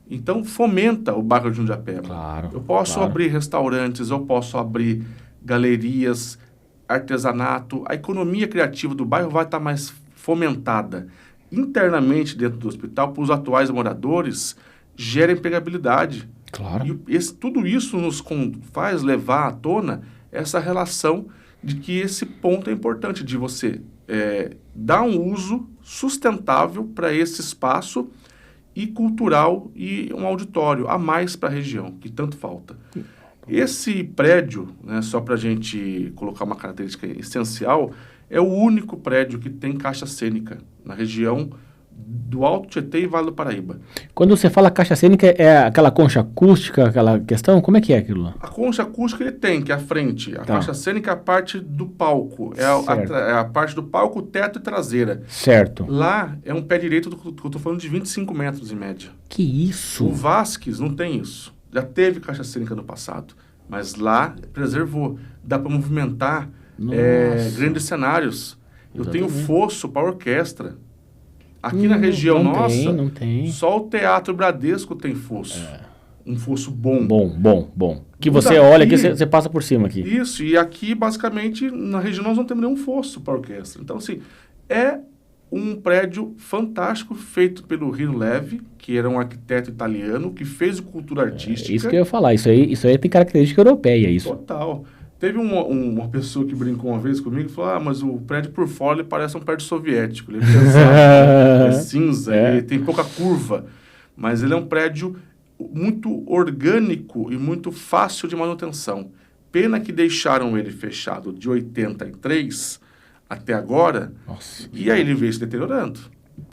Então, fomenta o bairro de Jundiapeba. Claro, eu posso abrir restaurantes, eu posso abrir galerias, artesanato. A economia criativa do bairro vai estar mais fomentada internamente dentro do hospital para os atuais moradores, gera empregabilidade. Claro. E tudo isso nos faz levar à tona essa relação de que esse ponto é importante, de você dar um uso sustentável para esse espaço e cultural e um auditório a mais para a região, que tanto falta. Esse prédio, né, só para a gente colocar uma característica essencial, é o único prédio que tem caixa cênica na região do Alto Tietê e Vale do Paraíba. Quando você fala caixa cênica, é aquela concha acústica, aquela questão? Como é que é aquilo lá? A concha acústica ele tem, que é a frente. A caixa cênica é a parte do palco. É a parte do palco, teto e traseira. Certo. Lá é um pé direito do que eu estou falando de 25 metros em média. Que isso? O Vasques não tem isso. Já teve caixa cênica no passado. Mas lá preservou. Dá para movimentar grandes cenários. Eu tenho fosso para orquestra. Aqui na região nossa, não tem. Só o Teatro Bradesco tem fosso. Um fosso bom. Bom. Que você olha aqui, você passa por cima aqui. Isso, e aqui, basicamente, na região nós não temos nenhum fosso para orquestra. Então, assim, é um prédio fantástico feito pelo Rino Levi, que era um arquiteto italiano, que fez cultura artística. Isso que eu ia falar, isso aí tem característica europeia, isso. Total. Teve uma pessoa que brincou uma vez comigo e falou, mas o prédio por fora ele parece um prédio soviético. Ele é pesado, é cinza, ele tem pouca curva. Mas ele é um prédio muito orgânico e muito fácil de manutenção. Pena que deixaram ele fechado de 83 até agora, e aí ele veio se deteriorando.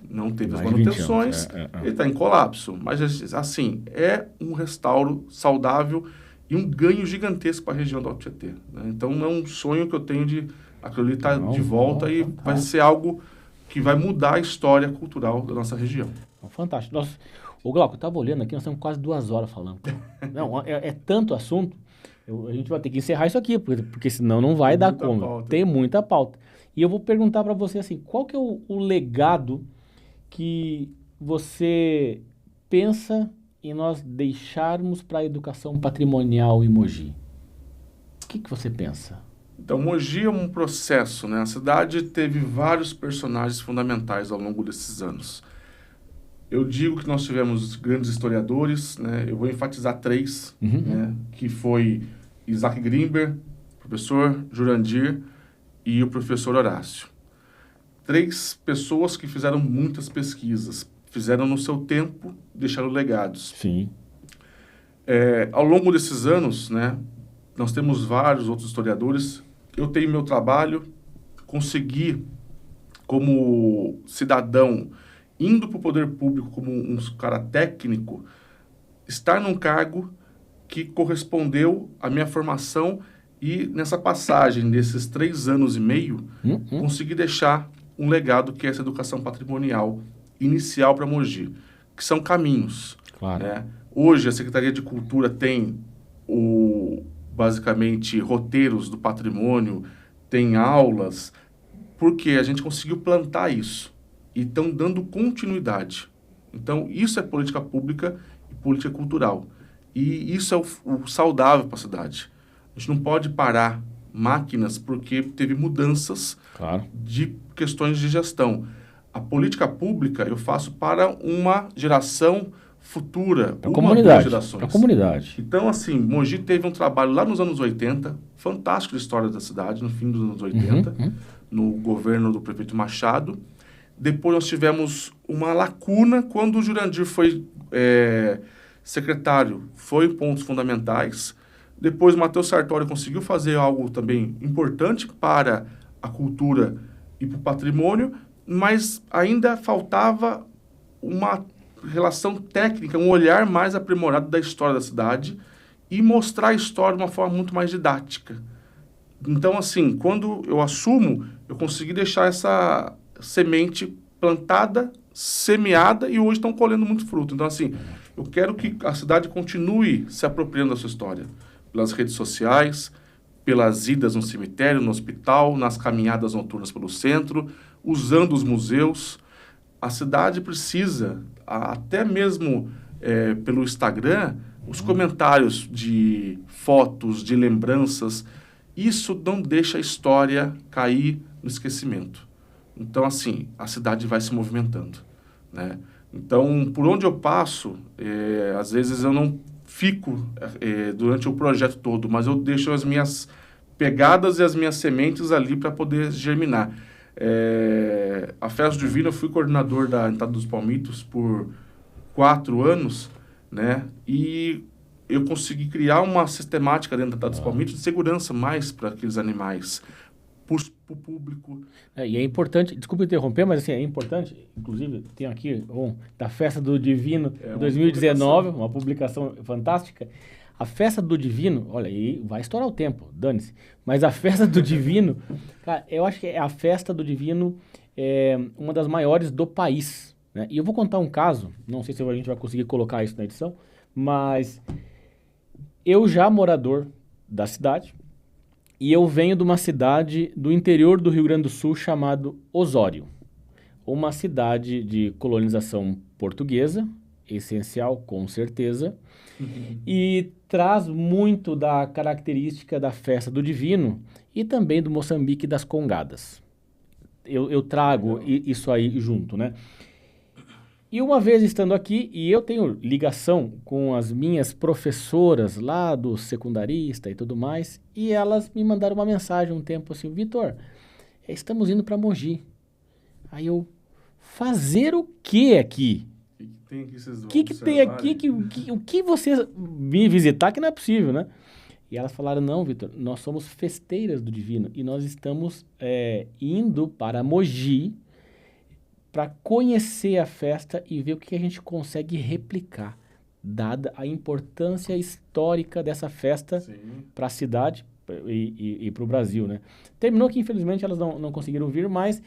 Não teve as manutenções, ele está em colapso. Mas, assim, é um restauro saudável e um ganho gigantesco para a região do Alto Tietê. Né? Então, é um sonho que eu tenho de aquilo ali estar de volta e vai ser algo que vai mudar a história cultural da nossa região. Fantástico. O Glauco, eu estava olhando aqui, nós estamos quase 2 horas falando. Não, é tanto assunto A gente vai ter que encerrar isso aqui, porque senão não vai dar conta. Pauta. Tem muita pauta. E eu vou perguntar para você assim, qual que é o legado que você pensa em nós deixarmos para a educação patrimonial em Mogi? O que você pensa? Então, Mogi é um processo, né? A cidade teve vários personagens fundamentais ao longo desses anos. Eu digo que nós tivemos grandes historiadores, né? Eu vou enfatizar 3, né? Que foi Isaac Grinberg, professor Jurandir e o professor Horácio. 3 pessoas que fizeram muitas pesquisas, fizeram no seu tempo, deixaram legados. Sim. Ao longo desses anos, né? Nós temos vários outros historiadores. Eu tenho meu trabalho, consegui, como cidadão, indo para o poder público como um cara técnico, estar num cargo que correspondeu à minha formação e nessa passagem desses 3 anos e meio, consegui deixar um legado que é essa educação patrimonial inicial para Mogi, que são caminhos. Claro. Né? Hoje a Secretaria de Cultura tem basicamente roteiros do patrimônio, tem aulas, porque a gente conseguiu plantar isso e estão dando continuidade. Então, isso é política pública e política cultural. E isso é o saudável para a cidade. A gente não pode parar máquinas porque teve mudanças de questões de gestão. A política pública eu faço para uma geração futura, para comunidade, gerações. Para a comunidade. Então, assim, Mogi teve um trabalho lá nos anos 80, fantástico de história da cidade, no fim dos anos 80, no governo do prefeito Machado. Depois nós tivemos uma lacuna quando o Jurandir foi secretário, foi pontos fundamentais. Depois o Matheus Sartori conseguiu fazer algo também importante para a cultura e para o patrimônio, mas ainda faltava uma relação técnica, um olhar mais aprimorado da história da cidade e mostrar a história de uma forma muito mais didática. Então, assim, quando eu assumo, eu consegui deixar essa semente plantada, semeada e hoje estão colhendo muito fruto. Então, assim, eu quero que a cidade continue se apropriando da sua história. Pelas redes sociais, pelas idas no cemitério, no hospital, nas caminhadas noturnas pelo centro, usando os museus. A cidade precisa, até mesmo pelo Instagram, os comentários de fotos, de lembranças, isso não deixa a história cair no esquecimento. Então, assim, a cidade vai se movimentando, né? Então, por onde eu passo, às vezes eu não fico durante o projeto todo, mas eu deixo as minhas pegadas e as minhas sementes ali para poder germinar. A Festa Divina, eu fui coordenador da Entrada dos Palmitos por 4 anos, né? E eu consegui criar uma sistemática dentro da Entrada dos Palmitos de segurança mais para aqueles animais, para o público. E é importante, desculpa interromper, mas assim, é importante, inclusive, tem aqui da Festa do Divino de 2019, uma publicação fantástica. A Festa do Divino, olha, aí vai estourar o tempo, dane-se. Mas a Festa do Divino, cara, eu acho que a Festa do Divino é uma das maiores do país, né? E eu vou contar um caso, não sei se a gente vai conseguir colocar isso na edição, mas eu já morador da cidade, e eu venho de uma cidade do interior do Rio Grande do Sul chamado Osório. Uma cidade de colonização portuguesa, essencial, com certeza, e traz muito da característica da Festa do Divino e também do Moçambique das Congadas. Eu trago isso aí junto, né? E uma vez estando aqui, e eu tenho ligação com as minhas professoras lá do secundarista e tudo mais, e elas me mandaram uma mensagem um tempo assim, Vitor, estamos indo para Mogi. Aí eu, fazer o que aqui? O que tem aqui? O que você me visitar que não é possível, né? E elas falaram, não, Vitor, nós somos festeiras do Divino e nós estamos indo para Mogi para conhecer a festa e ver o que a gente consegue replicar, dada a importância histórica dessa festa para a cidade e para o Brasil, né? Terminou que, infelizmente, elas não conseguiram vir, mas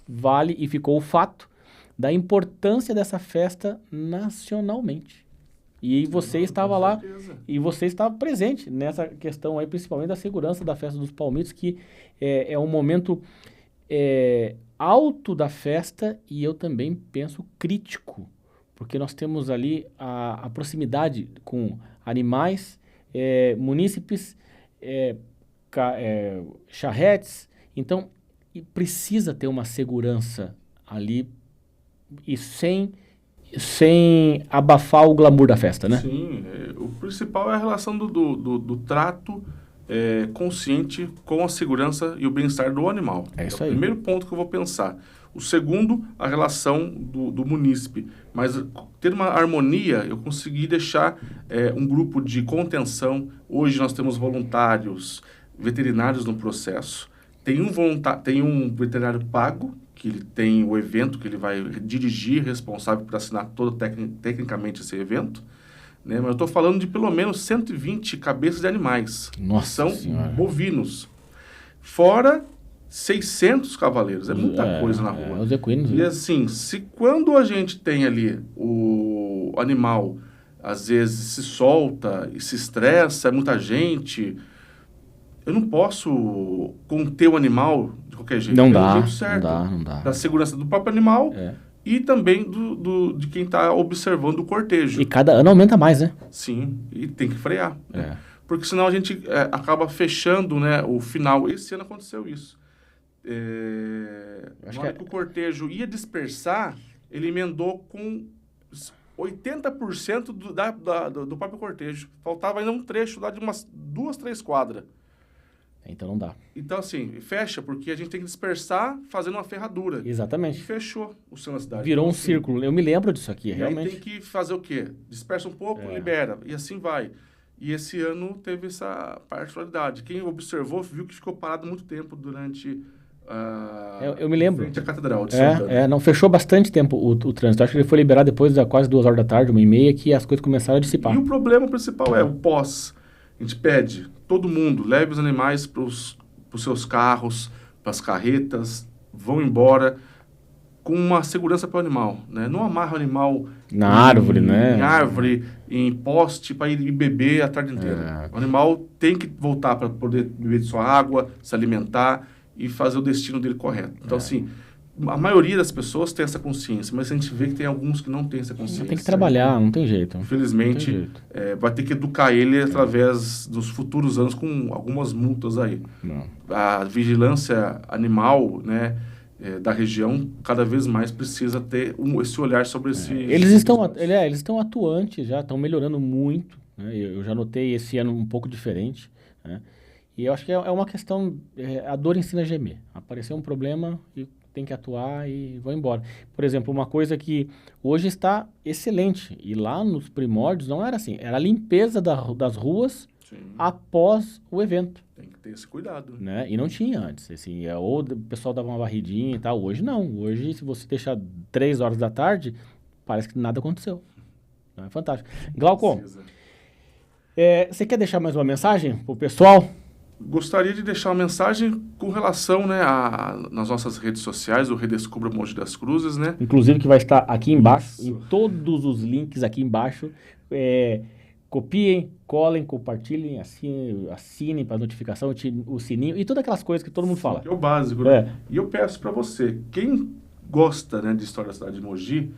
vale e ficou o fato da importância dessa festa nacionalmente. E você Não, estava com lá, certeza. e você estava presente nessa questão aí, principalmente da segurança da festa dos palmitos, que é um momento alto da festa e eu também penso crítico, porque nós temos ali a proximidade com animais, munícipes, eh, charretes, então e precisa ter uma segurança ali e sem abafar o glamour da festa, né? Sim, o principal é a relação do trato consciente com a segurança e o bem-estar do animal. É isso o aí. primeiro ponto que eu vou pensar. O segundo, a relação do munícipe. Mas ter uma harmonia, eu consegui deixar um grupo de contenção. Hoje nós temos voluntários, veterinários no processo. Tem um veterinário pago, que ele tem o evento, que ele vai dirigir, responsável por assinar tecnicamente esse evento. Né? Mas eu estou falando de pelo menos 120 cabeças de animais. Nossa que são Senhora. bovinos. Fora 600 cavaleiros. É muita coisa na rua. Os equinos. E assim, se quando a gente tem ali o animal, às vezes se solta e se estressa, é muita gente, eu não posso conter o animal de qualquer jeito. Não Tem dá, um jeito certo. não dá. Para a segurança do próprio animal É. e também de quem está observando o cortejo. E cada ano aumenta mais, né? Sim, e tem que frear. Né? É. Porque senão a gente acaba fechando, né, o final. Esse ano aconteceu isso. Acho Na hora que que o cortejo ia dispersar, ele emendou com 80% do próprio cortejo. Faltava ainda um trecho lá de umas 2, 3 quadras. Então não dá. Então, assim, fecha, porque a gente tem que dispersar fazendo uma ferradura. E Exatamente. fechou o céu na cidade. Virou Então, um assim, círculo. Eu me lembro disso aqui, E aí realmente. tem que fazer o quê? Dispersa um pouco, libera. E assim vai. E esse ano teve essa particularidade. Quem observou viu que ficou parado muito tempo durante eu me lembro. frente à Catedral de Santana. Não fechou bastante tempo o trânsito. Acho que ele foi liberado depois das quase 2 horas da tarde, 1h30, que as coisas começaram a dissipar. E o problema principal é o pós. A gente pede, todo mundo, leve os animais para os seus carros, para as carretas, vão embora com uma segurança para o animal. Né? Não amarra o animal Na árvore, né? Em árvore, em poste, para ir beber a tarde inteira. O animal tem que voltar para poder beber de sua água, se alimentar e fazer o destino dele correto. Então, assim, a maioria das pessoas tem essa consciência, mas a gente vê que tem alguns que não têm essa consciência. Tem que trabalhar, não tem jeito. Infelizmente, vai ter que educar ele através dos futuros anos com algumas multas aí. Não. A vigilância animal, né, da região, cada vez mais precisa ter esse olhar sobre esse... Eles estão atuantes já, estão melhorando muito. Né? Eu já notei esse ano um pouco diferente. Né? E eu acho que é uma questão... a dor ensina a gemer. Apareceu um problema e tem que atuar e vão embora. Por exemplo, uma coisa que hoje está excelente, e lá nos primórdios não era assim, era a limpeza das ruas após o evento. Tem que ter esse cuidado. Né? E não tinha antes, assim, ou o pessoal dava uma varridinha e tal, hoje não. Hoje, se você deixar 3 horas da tarde, parece que nada aconteceu. É fantástico. Glauco, você quer deixar mais uma mensagem pro pessoal? Gostaria de deixar uma mensagem com relação, né, nas nossas redes sociais, o Redescubra Mogi das Cruzes, né? Inclusive que vai estar aqui embaixo, em todos os links aqui embaixo. Copiem, colhem, compartilhem, assinem para notificação, o sininho e todas aquelas coisas que todo mundo fala. Que é o básico, né? E eu peço para você, quem gosta, né, de história da cidade de Mogi,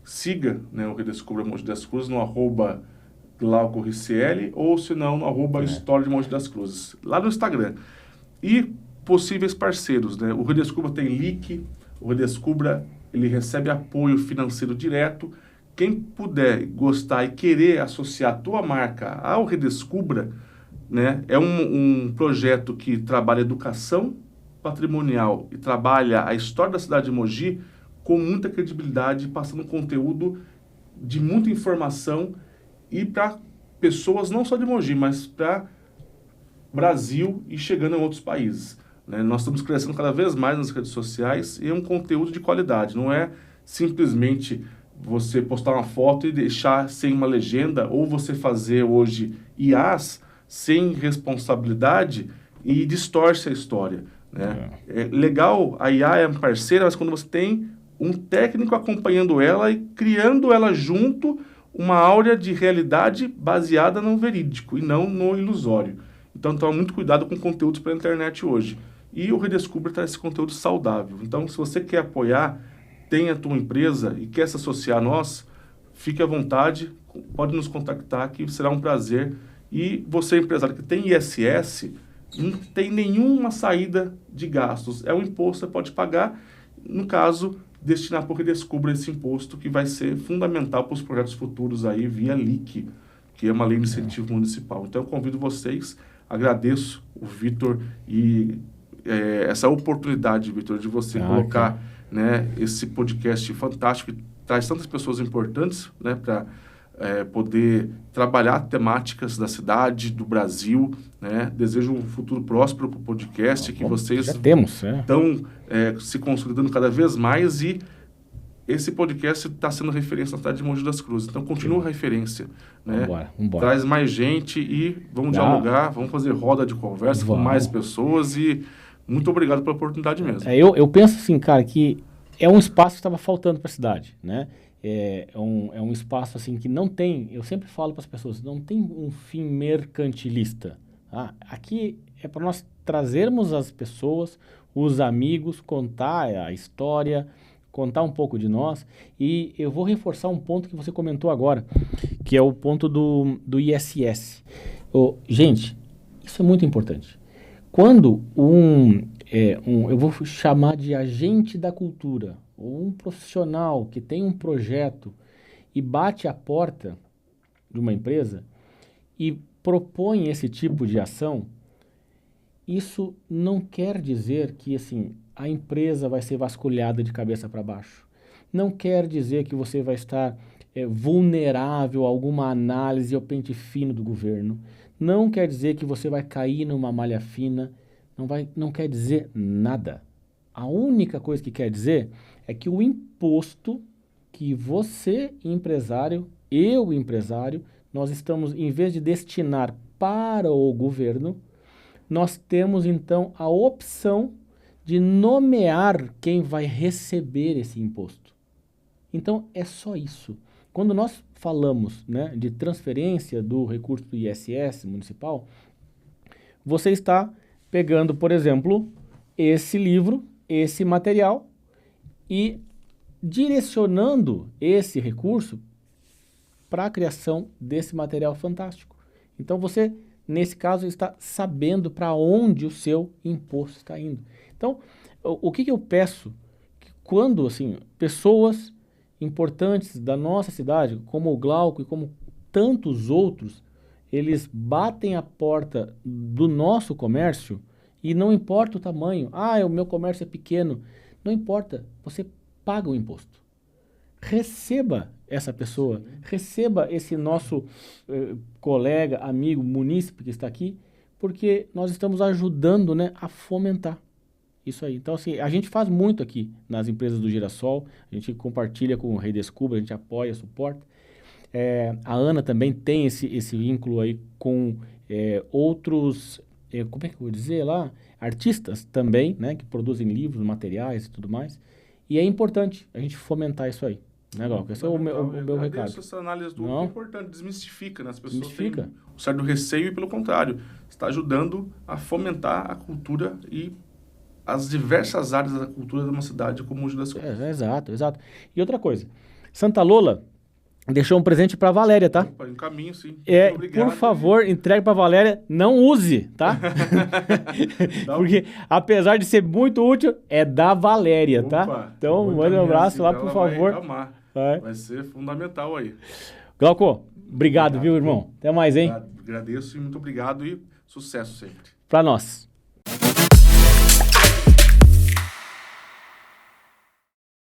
siga, né, o Redescubra Mogi das Cruzes no @GlaucoRCL ou se não no História de Mogi das Cruzes, lá no Instagram. E possíveis parceiros, né? O Redescubra tem link, o Redescubra ele recebe apoio financeiro direto. Quem puder gostar e querer associar a tua marca ao Redescubra, né, é um projeto que trabalha educação patrimonial e trabalha a história da cidade de Mogi com muita credibilidade, passando conteúdo de muita informação e para pessoas não só de Mogi, mas para Brasil e chegando em outros países. Né? Nós estamos crescendo cada vez mais nas redes sociais e é um conteúdo de qualidade, não é simplesmente você postar uma foto e deixar sem uma legenda, ou você fazer hoje IAs sem responsabilidade e distorce a história. Né? É legal, a IA é uma parceira, mas quando você tem um técnico acompanhando ela e criando ela junto, uma áurea de realidade baseada no verídico e não no ilusório. Então, toma muito cuidado com conteúdos pela internet hoje. E o Redescubra traz esse conteúdo saudável. Então, se você quer apoiar, tem a tua empresa e quer se associar a nós, fique à vontade, pode nos contactar que será um prazer. E você, empresário que tem ISS, não tem nenhuma saída de gastos. É um imposto, você pode pagar, no caso, destinar para o Redescubra esse imposto que vai ser fundamental para os projetos futuros aí via LIC, que é uma lei de incentivo municipal. Então, eu convido vocês, agradeço o Vitor e essa oportunidade, Vitor, de você colocar né, esse podcast fantástico que traz tantas pessoas importantes né, para poder trabalhar temáticas da cidade, do Brasil, né? Desejo um futuro próspero para o podcast, que vocês estão se consolidando cada vez mais e esse podcast está sendo referência na cidade de Mogi das Cruzes. Então, continua a referência. Né? Vambora. Traz mais gente e vamos dialogar, vamos fazer roda de conversa com mais pessoas e muito obrigado pela oportunidade mesmo. Eu penso assim, cara, que é um espaço que estava faltando para a cidade, né? É um espaço assim que não tem, eu sempre falo para as pessoas, não tem um fim mercantilista. Tá? Aqui é para nós trazermos as pessoas, os amigos, contar a história, contar um pouco de nós. E eu vou reforçar um ponto que você comentou agora, que é o ponto do ISS. Gente, isso é muito importante. Quando eu vou chamar de agente da cultura, ou um profissional que tem um projeto e bate a porta de uma empresa e propõe esse tipo de ação, isso não quer dizer que assim, a empresa vai ser vasculhada de cabeça para baixo. Não quer dizer que você vai estar vulnerável a alguma análise ao pente fino do governo. Não quer dizer que você vai cair numa malha fina. Não quer dizer nada. A única coisa que quer dizer é que o imposto que você, empresário, eu, empresário, nós estamos, em vez de destinar para o governo, nós temos então a opção de nomear quem vai receber esse imposto. Então, é só isso. Quando nós falamos né, de transferência do recurso do ISS municipal, você está pegando, por exemplo, esse livro, esse material e direcionando esse recurso para a criação desse material fantástico. Então, você, nesse caso, está sabendo para onde o seu imposto está indo. Então, o que eu peço? Que quando, assim, pessoas importantes da nossa cidade, como o Glauco e como tantos outros, eles batem a porta do nosso comércio e não importa o tamanho. O meu comércio é pequeno. Não importa, você paga o imposto. Receba essa pessoa, receba esse nosso colega, amigo, munícipe que está aqui, porque nós estamos ajudando né, a fomentar isso aí. Então, assim, a gente faz muito aqui nas empresas do Girassol, a gente compartilha com o Redescubra, a gente apoia, suporta. A Ana também tem esse vínculo aí com outros, como é que eu vou dizer lá? Artistas também, né, que produzem livros, materiais e tudo mais. E é importante a gente fomentar isso aí. Né, Glauco? Esse é o meu recado. Essa análise do é importante, desmistifica, né? As pessoas têm um certo receio e, pelo contrário, está ajudando a fomentar a cultura e as diversas áreas da cultura de uma cidade como Mogi das Cruzes. Exato. E outra coisa, Santa Lola deixou um presente para Valéria, tá? Opa, em caminho, sim. Obrigado, por favor, entregue para Valéria, não use, tá? Porque, apesar de ser muito útil, é da Valéria, tá? Então, manda um abraço lá, por favor. Vai amar. Vai ser fundamental aí. Glauco, obrigado, viu, irmão? Até mais, hein? Agradeço e muito obrigado e sucesso sempre. Para nós.